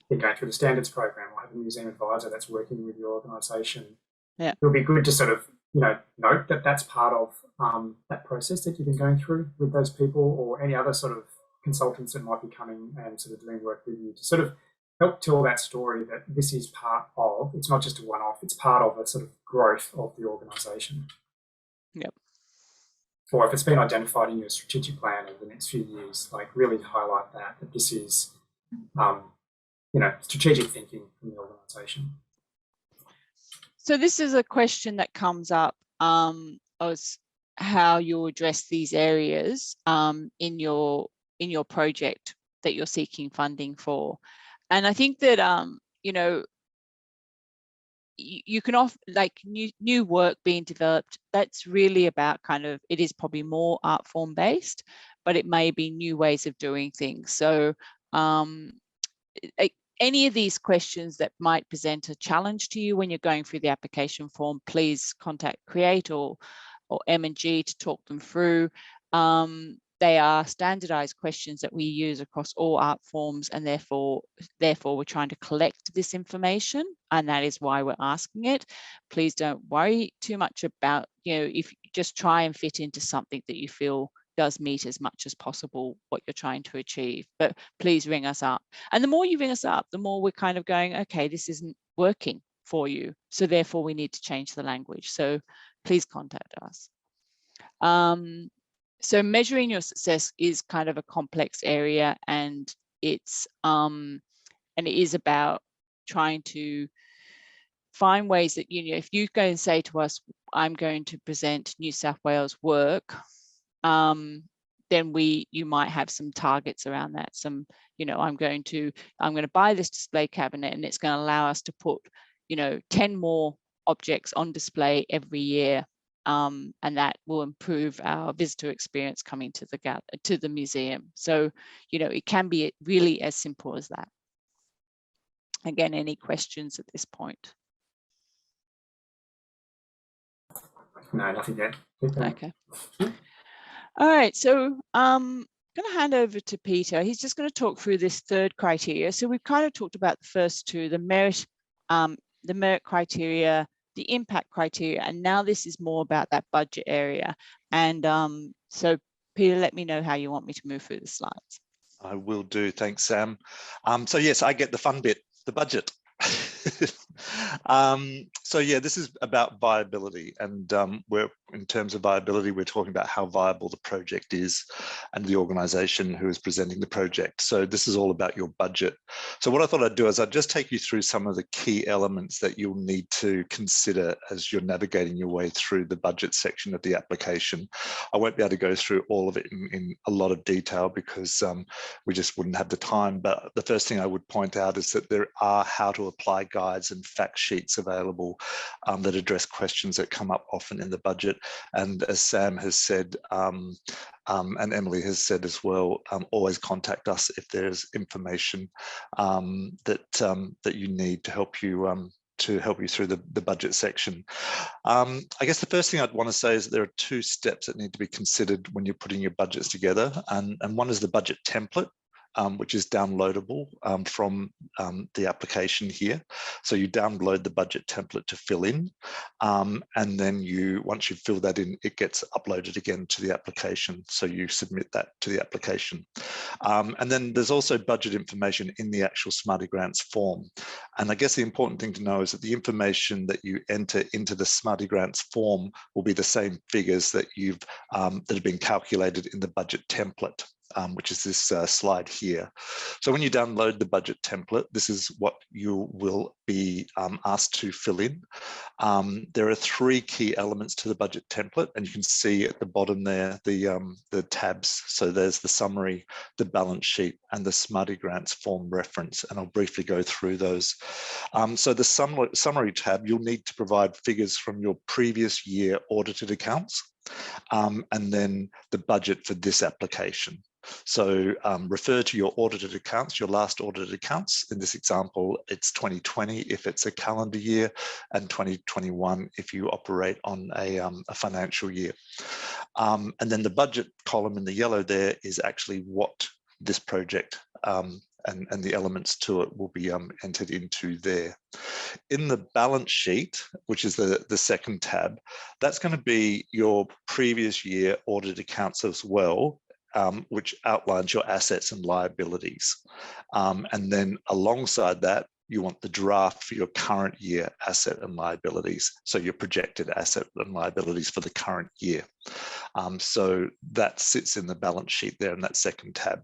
been going through the standards program or have a museum advisor that's working with your organisation, it would be good to sort of, note that that's part of that process that you've been going through with those people, or any other sort of consultants that might be coming and sort of doing work with you, to sort of help tell that story that this is part of, it's not just a one-off, it's part of a sort of growth of the organisation. Yep. Or if it's been identified in your strategic plan over the next few years, like really highlight that this is, strategic thinking from the organisation. So this is a question that comes up as how you address these areas in your project that you're seeking funding for. And I think that, you can offer, like, new work being developed, that's really about kind of, it is probably more art form based, but it may be new ways of doing things. So any of these questions that might present a challenge to you when you're going through the application form, please contact Create or M&G to talk them through. They are standardized questions that we use across all art forms, and therefore we're trying to collect this information, and that is why we're asking it. Please don't worry too much about, if you just try and fit into something that you feel does meet as much as possible what you're trying to achieve, but please ring us up. And the more you ring us up, the more we're kind of going, okay, this isn't working for you, so therefore we need to change the language. So please contact us. So measuring your success is kind of a complex area, and it's it is about trying to find ways that, if you go and say to us, I'm going to present New South Wales work, then you might have some targets around that. Some, I'm going to buy this display cabinet, and it's going to allow us to put 10 more objects on display every year, and that will improve our visitor experience coming to the museum. So it can be really as simple as that. Again, any questions at this point? No, nothing yet. Okay. All right, so going to hand over to Peter. He's just going to talk through this third criteria. So we've kind of talked about the first two, the merit criteria, the impact criteria, and now this is more about that budget area. And so Peter, let me know how you want me to move through the slides. I will do. Thanks, Sam. So yes, I get the fun bit, the budget. So yeah, this is about viability, and in terms of viability, we're talking about how viable the project is and the organisation who is presenting the project. So this is all about your budget. So what I thought I'd do is I'd just take you through some of the key elements that you'll need to consider as you're navigating your way through the budget section of the application. I won't be able to go through all of it in a lot of detail because we just wouldn't have the time. But the first thing I would point out is that there are how to apply guides and fact sheets available that address questions that come up often in the budget. And as Sam has said, and Emily has said as well, always contact us if there's information that you need to help you through the budget section. I guess the first thing I'd want to say is that there are two steps that need to be considered when you're putting your budgets together, and one is the budget template, which is downloadable from the application here. So you download the budget template to fill in, and then once you fill that in, it gets uploaded again to the application. So you submit that to the application. And then there's also budget information in the actual SmartyGrants form. And I guess the important thing to know is that the information that you enter into the SmartyGrants form will be the same figures that that have been calculated in the budget template. Which is this slide here. So when you download the budget template, this is what you will be asked to fill in. There are three key elements to the budget template, and you can see at the bottom there the tabs. So there's the summary, the balance sheet, and the SmartyGrants form reference, and I'll briefly go through those. So the summary tab, you'll need to provide figures from your previous year audited accounts, and then the budget for this application. So refer to your audited accounts, your last audited accounts. In this example, it's 2020 if it's a calendar year, and 2021 if you operate on a financial year. And then the budget column in the yellow there is actually what this project and the elements to it will be entered into there. In the balance sheet, which is the second tab, that's going to be your previous year audited accounts as well, which outlines your assets and liabilities. And then alongside that, you want the draft for your current year asset and liabilities. So your projected asset and liabilities for the current year. So that sits in the balance sheet there in that second tab.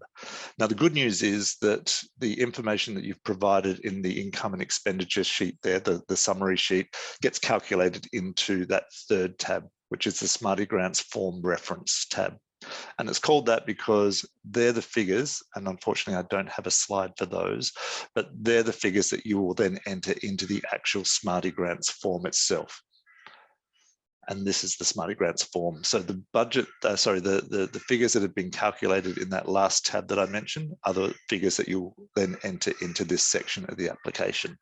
Now, the good news is that the information that you've provided in the income and expenditure sheet there, the summary sheet, gets calculated into that third tab, which is the SmartyGrants form reference tab. And it's called that because they're the figures, and unfortunately I don't have a slide for those, but they're the figures that you will then enter into the actual SmartyGrants form itself. And this is the SmartyGrants form. So the budget, the figures that have been calculated in that last tab that I mentioned are the figures that you'll then enter into this section of the application.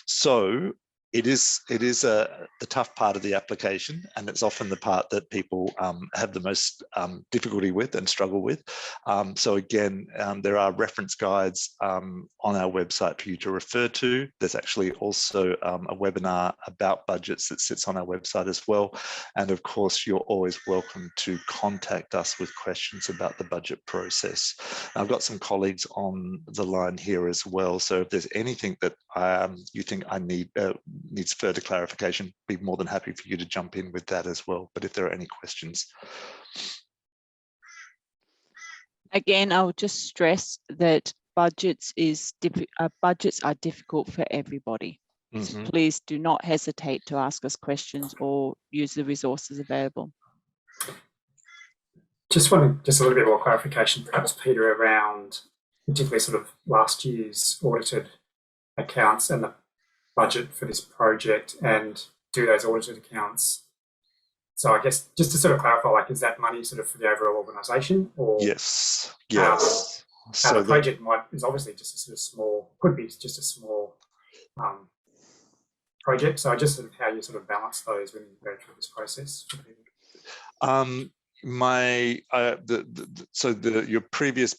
So it is the tough part of the application, and it's often the part that people have the most difficulty with and struggle with. So again, there are reference guides on our website for you to refer to. There's actually also a webinar about budgets that sits on our website as well. And of course, you're always welcome to contact us with questions about the budget process. I've got some colleagues on the line here as well. So if there's anything that you think I needs further clarification, be more than happy for you to jump in with that as well. But if there are any questions. Again, I would just stress that budgets are difficult for everybody. So please do not hesitate to ask us questions or use the resources available. Just a little bit more clarification, perhaps, Peter, around particularly sort of last year's audited accounts and the budget for this project, and do those audited accounts. So I guess just to sort of clarify, like, is that money sort of for the overall organisation, or yes. So the project is obviously just a sort of small, could be just a small project. So just sort of how you sort of balance those when you go through this process. your previous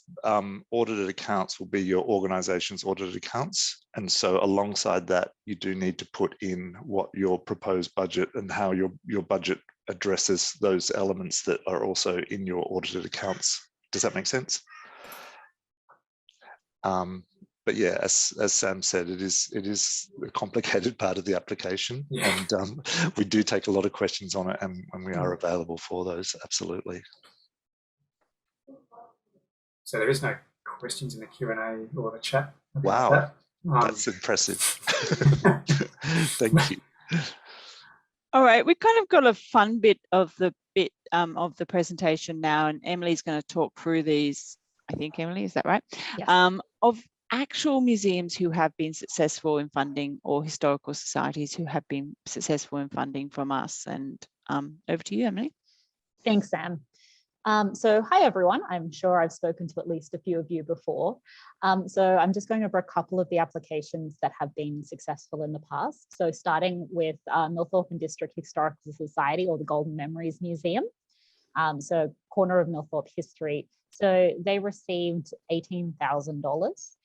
audited accounts will be your organization's audited accounts, and so alongside that you do need to put in what your proposed budget and how your budget addresses those elements that are also in your audited accounts. Does that make sense? But yeah, as Sam said, it is a complicated part of the application, and we do take a lot of questions on it, and we are available for those, absolutely. So there is no questions in the Q&A or the chat. Wow, that's impressive. Thank you. All right, we kind of got a fun bit of the presentation now, and Emily's going to talk through these. I think, Emily, is that right? Yes. Of actual museums who have been successful in funding, or historical societies who have been successful in funding from us. And over to you, Emily. Thanks, Sam. So hi, everyone. I'm sure I've spoken to at least a few of you before. So I'm just going over a couple of the applications that have been successful in the past. So starting with Milford and District Historical Society, or the Golden Memories Museum. So corner of Milford history. So they received $18,000.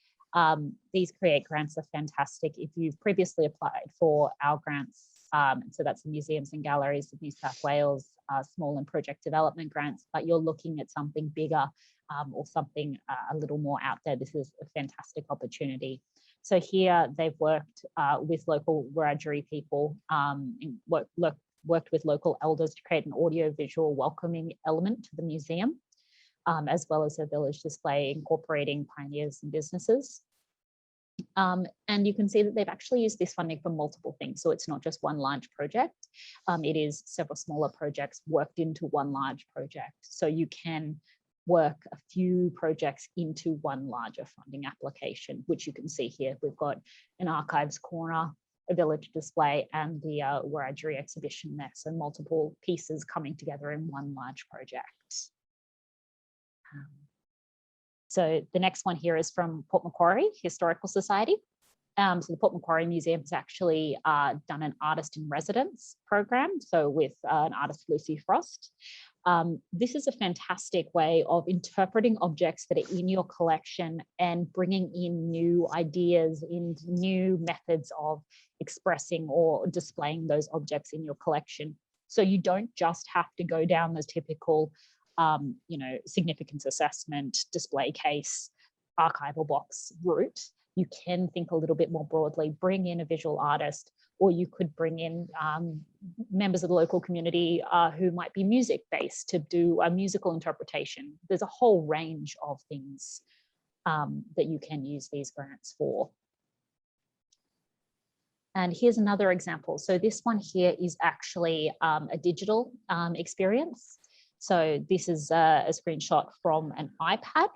These Create grants are fantastic if you've previously applied for our grants. So that's the Museums and Galleries of New South Wales, small and project development grants, but you're looking at something bigger or something a little more out there. This is a fantastic opportunity. So here they've worked with local Wiradjuri people, worked with local elders to create an audio-visual welcoming element to the museum, as well as a village display incorporating pioneers and businesses. And you can see that they've actually used this funding for multiple things. So it's not just one large project. It is several smaller projects worked into one large project. So you can work a few projects into one larger funding application, which you can see here. We've got an archives corner, a village display, and the Wiradjuri exhibition there. So multiple pieces coming together in one large project. So the next one here is from Port Macquarie Historical Society. So the Port Macquarie Museum has actually done an artist in residence program. So with an artist, Lucy Frost. This is a fantastic way of interpreting objects that are in your collection and bringing in new ideas, in new methods of expressing or displaying those objects in your collection. So you don't just have to go down the typical significance assessment, display case, archival box route. You can think a little bit more broadly, bring in a visual artist, or you could bring in members of the local community who might be music-based to do a musical interpretation. There's a whole range of things that you can use these grants for. And here's another example. So this one here is actually a digital experience. So this is a screenshot from an iPad.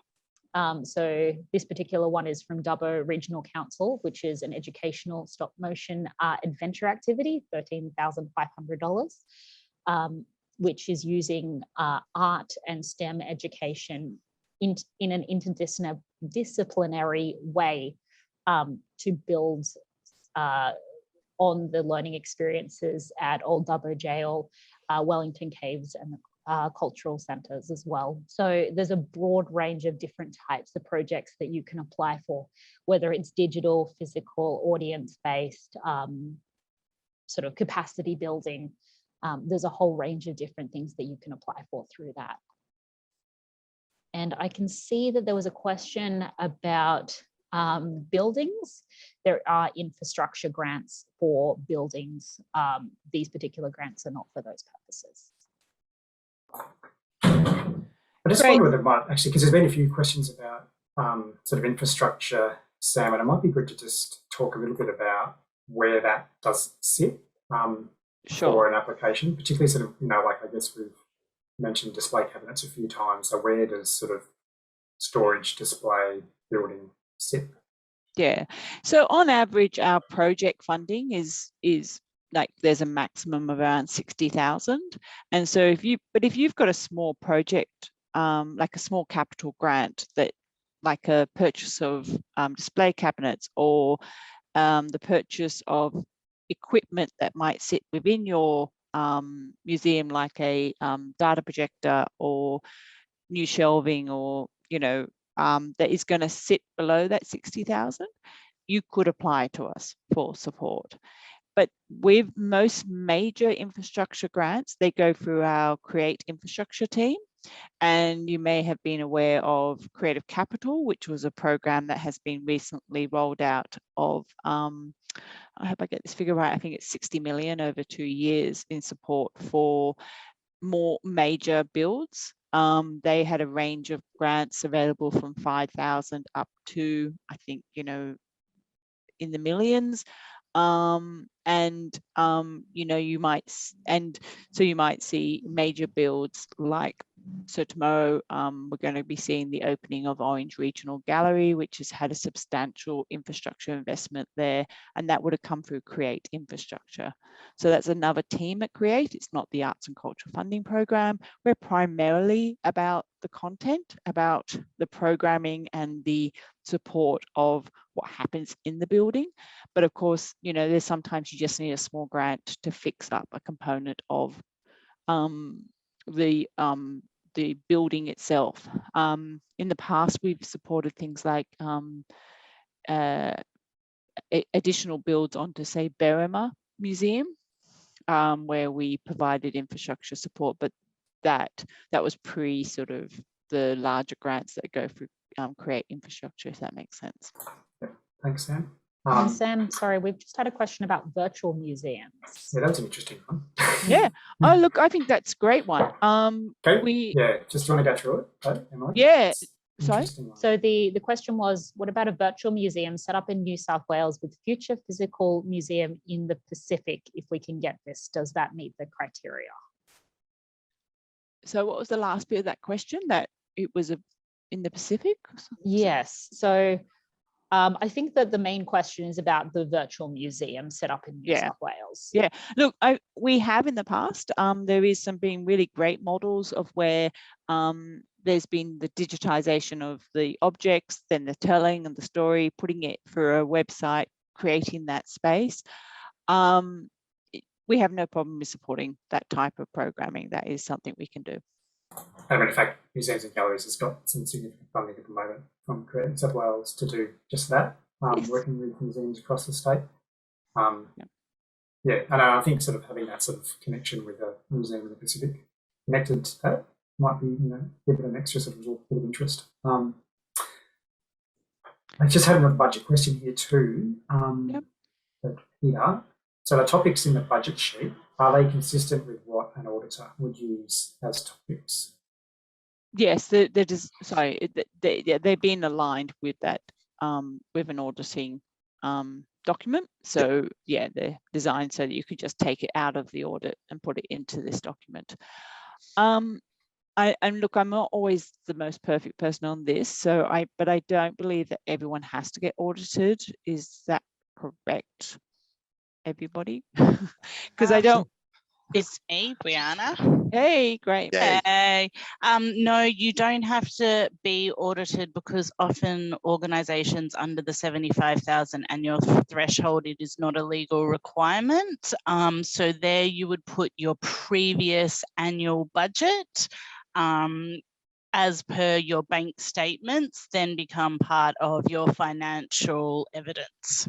So this particular one is from Dubbo Regional Council, which is an educational stop motion adventure activity, $13,500, which is using art and STEM education in an interdisciplinary way to build on the learning experiences at Old Dubbo Jail, Wellington Caves, and the cultural centres as well. So there's a broad range of different types of projects that you can apply for, whether it's digital, physical, audience-based, sort of capacity building. There's a whole range of different things that you can apply for through that. And I can see that there was a question about buildings. There are infrastructure grants for buildings. These particular grants are not for those purposes. I just wonder whether it might actually, because there's been a few questions about sort of infrastructure, Sam, and it might be good to just talk a little bit about where that does sit for an application, particularly sort of, like I guess we've mentioned display cabinets a few times. So where does sort of storage, display, building sit? Yeah. So on average, our project funding is like there's a maximum of around 60,000. And so if you've got a small project, like a small capital grant, that like a purchase of display cabinets, or the purchase of equipment that might sit within your museum like a data projector or new shelving, or that is going to sit below that 60,000, you could apply to us for support. But with most major infrastructure grants, they go through our Create Infrastructure team. And you may have been aware of Creative Capital, which was a program that has been recently rolled out of, I hope I get this figure right, I think it's 60 million over 2 years in support for more major builds. They had a range of grants available from 5,000 up to, I think, in the millions. You might see major builds like, so tomorrow we're going to be seeing the opening of Orange Regional Gallery, which has had a substantial infrastructure investment there, and that would have come through Create Infrastructure. So that's another team at Create. It's not the Arts and Culture Funding Program. We're primarily about the content, about the programming and the support of what happens in the building. But of course, there's sometimes you just need a small grant to fix up a component of the building itself. In the past, we've supported things like additional builds onto, say, Berrima Museum, where we provided infrastructure support, but that was pre sort of the larger grants that go through Create Infrastructure, if that makes sense. Thanks, Sam. And Sam, sorry, we've just had a question about virtual museums. Yeah, that's an interesting one. Yeah. Oh, look, I think that's a great one. Okay. Just want to go through it, Emily? Yeah. Sorry. So the question was, what about a virtual museum set up in New South Wales with future physical museum in the Pacific? If we can get this, does that meet the criteria? So what was the last bit of that question? That it was in the Pacific? Yes. So I think that the main question is about the virtual museum set up in New South Wales. Yeah, look, we have in the past. There is some being really great models of where there's been the digitization of the objects, then the telling and the story, putting it for a website, creating that space. We have no problem with supporting that type of programming. That is something we can do. And in fact, Museums and Galleries has got some significant funding at the moment from Create New South Wales to do just that, working with museums across the state. Yeah, and I think sort of having that sort of connection with a museum in the Pacific connected to that might be, give it an extra sort of bit of interest. I just had another budget question here too. Here, so the topics in the budget sheet, are they consistent with what an auditor would use as topics? Yes, they're they've been aligned with that, with an auditing document. So yeah, they're designed so that you could just take it out of the audit and put it into this document. And look, I'm not always the most perfect person on this, but I don't believe that everyone has to get audited. Is that correct, everybody? Because I don't. It's me, Brianna. Hey, great. Hey. No, you don't have to be audited because often organizations under the 75,000 annual threshold, it is not a legal requirement. So there you would put your previous annual budget as per your bank statements, then become part of your financial evidence.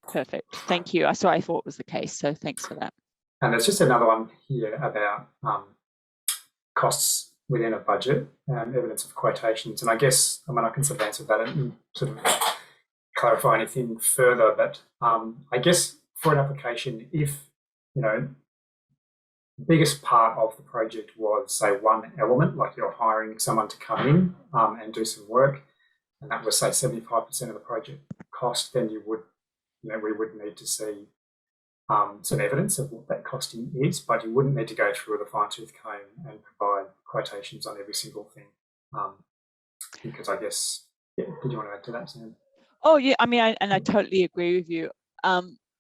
Perfect. Thank you. I thought it was the case. So thanks for that. And there's just another one here about costs within a budget and evidence of quotations. And I guess, I can sort of answer that and sort of clarify anything further. But I guess for an application, if, the biggest part of the project was, say, one element, like you're hiring someone to come in and do some work, and that was, say, 75% of the project cost, then you would, we would need to see some evidence of what that costing is, but you wouldn't need to go through with a fine-tooth comb and provide quotations on every single thing. Because I guess, did you want to add to that, Sam? Oh yeah, I totally agree with you.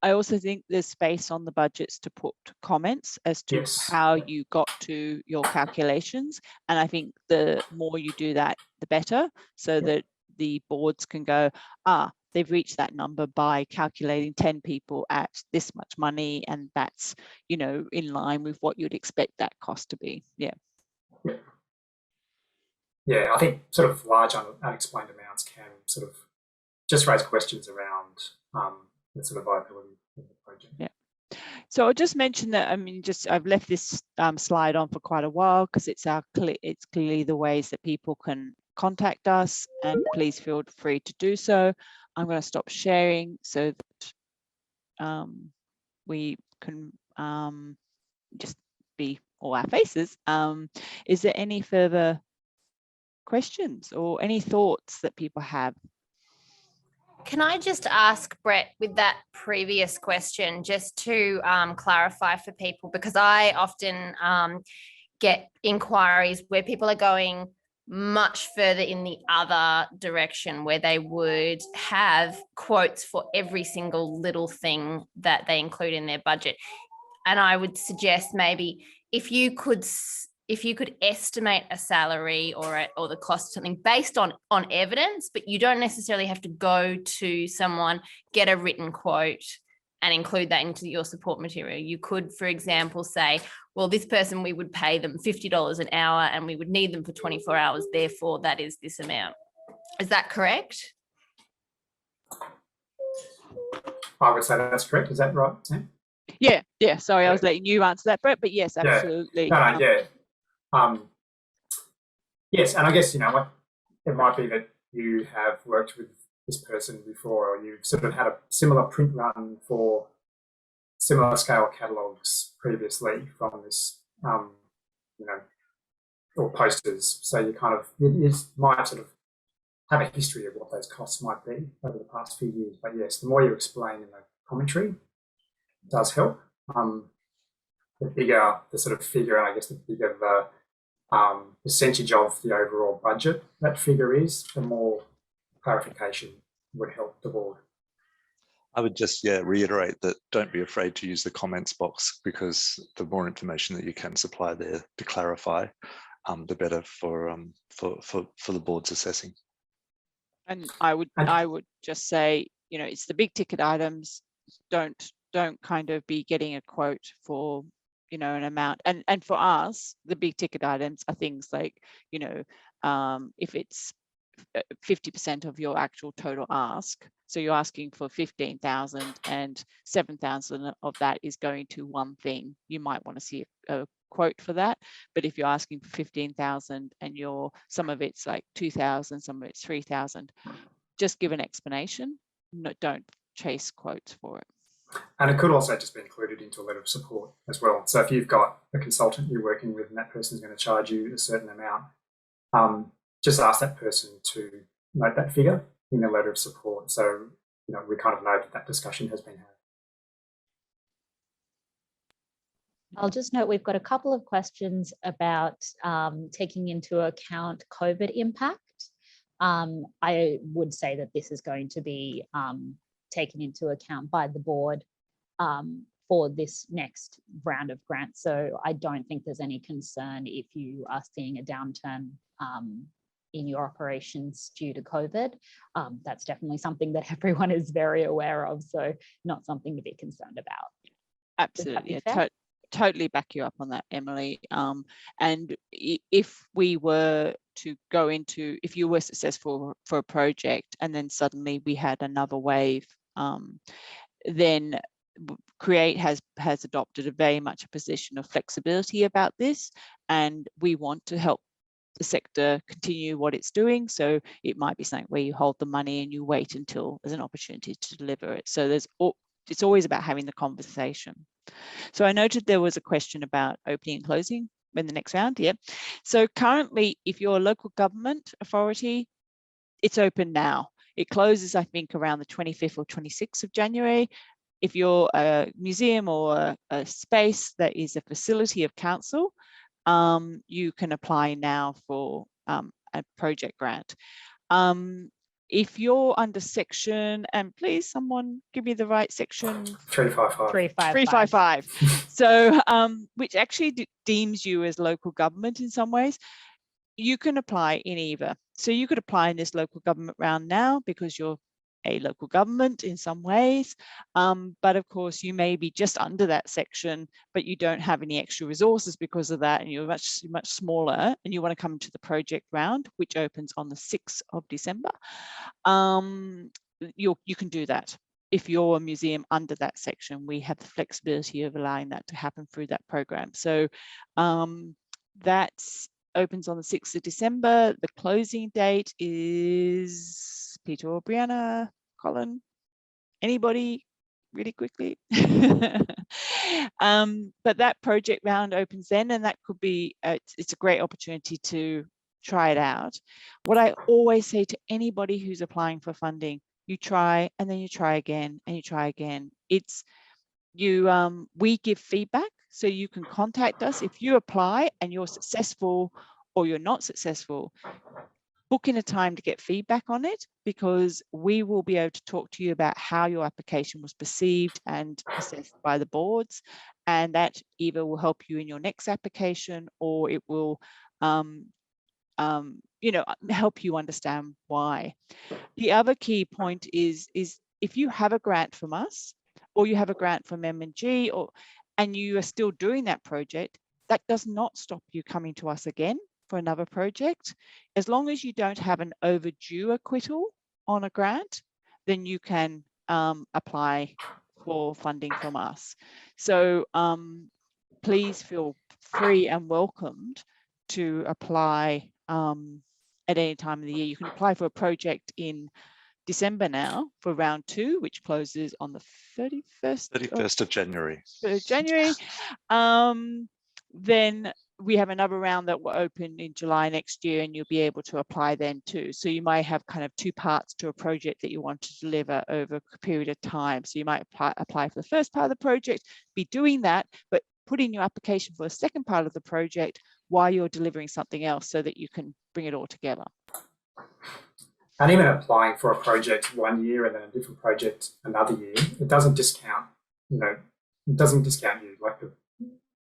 I also think there's space on the budgets to put comments as to how you got to your calculations, and I think the more you do that, the better, so that the boards can go, they've reached that number by calculating 10 people at this much money, and that's, you know, in line with what you'd expect that cost to be. Yeah. Yeah, I think sort of large unexplained amounts can sort of just raise questions around the sort of viability of the project. Yeah. So I'll just mention that, I mean, I've left this slide on for quite a while because it's clearly the ways that people can contact us, and please feel free to do so. I'm going to stop sharing so that we can just be all our faces. Is there any further questions or any thoughts that people have? Can I just ask Brett, with that previous question, just to clarify for people, because I often get inquiries where people are going much further in the other direction, where they would have quotes for every single little thing that they include in their budget. And I would suggest maybe if you could estimate a salary or the cost of something based on evidence, but you don't necessarily have to go to someone, get a written quote and include that into your support material. You could, for example, say, well, this person, we would pay them $50 an hour and we would need them for 24 hours. Therefore, that is this amount. Is that correct? I would say that's correct. Is that right, Sam? Yeah. Sorry, I was letting you answer that, Brett, but yes, absolutely. Yeah. Yes, and I guess, you know, what it might be that you have worked with this person before, or you've sort of had a similar print run for similar scale catalogues previously from this, you know, or posters. So you kind of, you might sort of have a history of what those costs might be over the past few years. But yes, the more you explain in the commentary, it does help. The bigger the sort of figure, and I guess the bigger the percentage of the overall budget that figure is, the more clarification would help the board. I would just reiterate that don't be afraid to use the comments box, because the more information that you can supply there to clarify, the better for the board's assessing. And I would just say, you know, it's the big ticket items. Don't kind of be getting a quote for, you know, an amount. And for us, the big ticket items are things like, you know, if it's 50% of your actual total ask, so you're asking for 15,000 and 7,000 of that is going to one thing, you might want to see a quote for that. But if you're asking for 15,000 and some of it's like 2,000, some of it's 3,000, just give an explanation. No, don't chase quotes for it. And it could also just be included into a letter of support as well. So if you've got a consultant you're working with and that person's going to charge you a certain amount, just ask that person to note that figure in the letter of support. So, you know, we kind of know that discussion has been had. I'll just note we've got a couple of questions about taking into account COVID impact. I would say that this is going to be taken into account by the board for this next round of grants. So I don't think there's any concern if you are seeing a downturn in your operations due to COVID. That's definitely something that everyone is very aware of, so not something to be concerned about. Absolutely. Totally back you up on that, Emily. And if we were to go into, if you were successful for a project and then suddenly we had another wave, then Create has adopted a very much a position of flexibility about this, and we want to help the sector continue what it's doing. So it might be something where you hold the money and you wait until there's an opportunity to deliver it. So it's always about having the conversation. So I noted there was a question about opening and closing in the next round. Yeah. So currently, if you're a local government authority, it's open now. It closes, I think, around the 25th or 26th of January. If you're a museum or a space that is a facility of council, you can apply now for a project grant. If you're under section, and please someone give me the right section. 355. 355. So which actually deems you as local government in some ways. You can apply in either. So you could apply in this local government round now because you're a local government in some ways, but of course you may be just under that section, but you don't have any extra resources because of that, and you're much smaller, and you want to come to the project round, which opens on the 6th of December. You can do that. If you're a museum under that section, we have the flexibility of allowing that to happen through that program. So that opens on the 6th of December. The closing date is Peter or Brianna, Colin, anybody, really quickly. But that project round opens then, and that could be, it's a great opportunity to try it out. What I always say to anybody who's applying for funding, you try, and then you try again, and you try again. It's we give feedback, so you can contact us if you apply and you're successful or you're not successful. Book in a time to get feedback on it, because we will be able to talk to you about how your application was perceived and assessed by the boards, and that either will help you in your next application, or it will help you understand why. The other key point is if you have a grant from us, or you have a grant from M&G, and you are still doing that project, that does not stop you coming to us again for another project. As long as you don't have an overdue acquittal on a grant, then you can apply for funding from us. So please feel free and welcomed to apply at any time of the year. You can apply for a project in December now for round 2, which closes on the 31st of January. Then we have another round that will open in July next year, and you'll be able to apply then too. So you might have kind of 2 parts to a project that you want to deliver over a period of time. So you might apply for the first part of the project, be doing that, but put in your application for the second part of the project while you're delivering something else, so that you can bring it all together. And even applying for a project one year and then a different project another year, it doesn't discount, it doesn't discount you. Like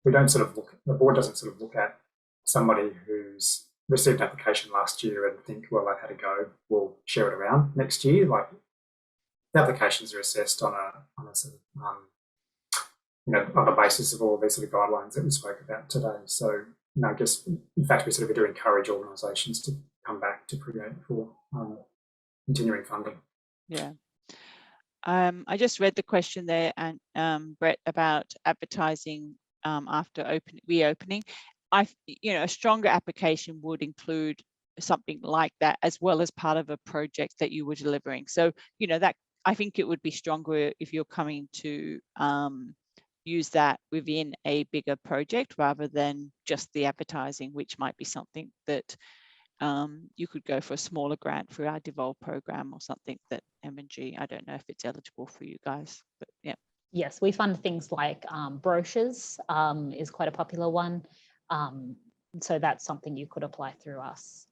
we don't sort of the board doesn't sort of look at somebody who's received an application last year and think, well, they've had a go, we'll share it around next year. Like the applications are assessed on a sort of, on the basis of all these sort of guidelines that we spoke about today. So, I guess, in fact, we sort of do encourage organisations to come back to Create for continuing funding. Yeah. I just read the question there, and Brett, about advertising after reopening. A stronger application would include something like that, as well as part of a project that you were delivering. So, that I think it would be stronger if you're coming to use that within a bigger project rather than just the advertising, which might be something that you could go for a smaller grant through our Devolve program or something that M&G, I don't know if it's eligible for you guys, but yeah. Yes, we fund things like brochures is quite a popular one. So that's something you could apply through us.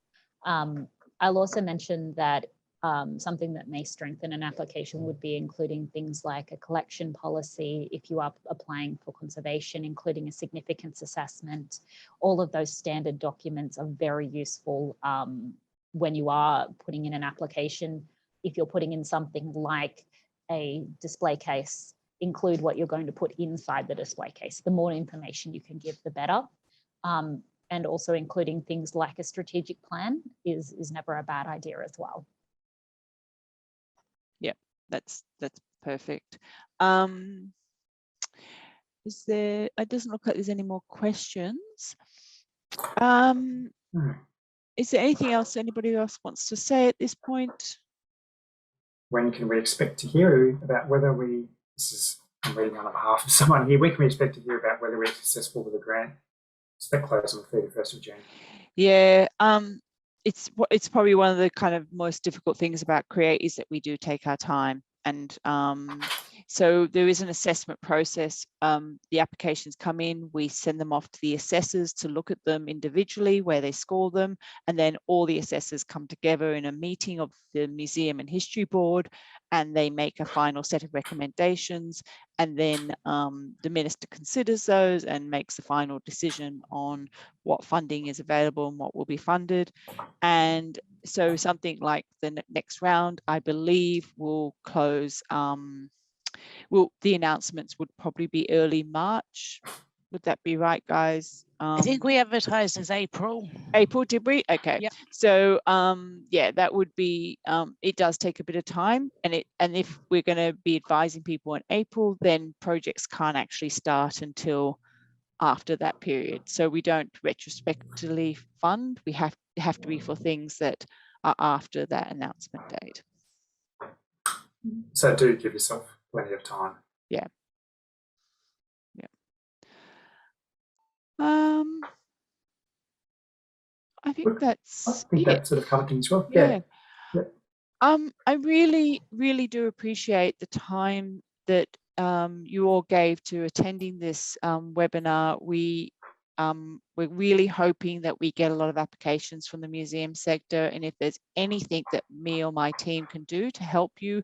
I'll also mention that something that may strengthen an application would be including things like a collection policy if you are applying for conservation, including a significance assessment. All of those standard documents are very useful when you are putting in an application. If you're putting in something like a display case, include what you're going to put inside the display case. The more information you can give, the better. And also including things like a strategic plan is never a bad idea as well. That's perfect. Is there? It doesn't look like there's any more questions. Is there anything else anybody else wants to say at this point? When can we expect to hear about whether I'm reading on behalf of someone here, when can we expect to hear about whether we're successful with the grant? It's that close on the 31st of January. Yeah. It's probably one of the kind of most difficult things about Create is that we do take our time, and so there is an assessment process. The applications come in, we send them off to the assessors to look at them individually where they score them, and then all the assessors come together in a meeting of the Museum and History Board, and they make a final set of recommendations, and then the minister considers those and makes the final decision on what funding is available and what will be funded. And So something like the next round, I believe, will close. The announcements would probably be early March. Would that be right, guys? I think we advertised as April. April, did we? Okay. Yep. So yeah, that would be, it does take a bit of time, and if we're going to be advising people in April, then projects can't actually start until after that period. So we don't retrospectively fund. We have to be for things that are after that announcement date. So do give yourself plenty of time. Yeah. I think Good. I that's think it. that sort of covered things well. Yeah. Yep. I really do appreciate the time that you all gave to attending this webinar. We're really hoping that we get a lot of applications from the museum sector, and if there's anything that me or my team can do to help you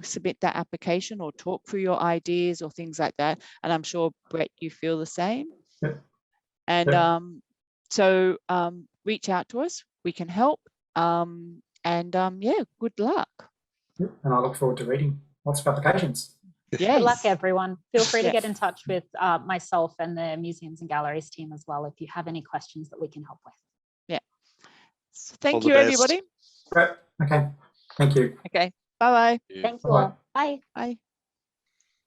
submit that application or talk through your ideas or things like that, and I'm sure, Brett, you feel the same. Yep. And Yep. so reach out to us, we can help. Yeah, good luck. Yep. And I look forward to reading lots of applications. Yes. Good luck, everyone. Feel free to Yeah. get in touch with myself and the Museums and Galleries team as well if you have any questions that we can help with. Yeah. So thank All the you, best. everybody. Great. Okay. Thank you. Okay. Bye-bye. Thank you Bye-bye. all. Bye. Bye.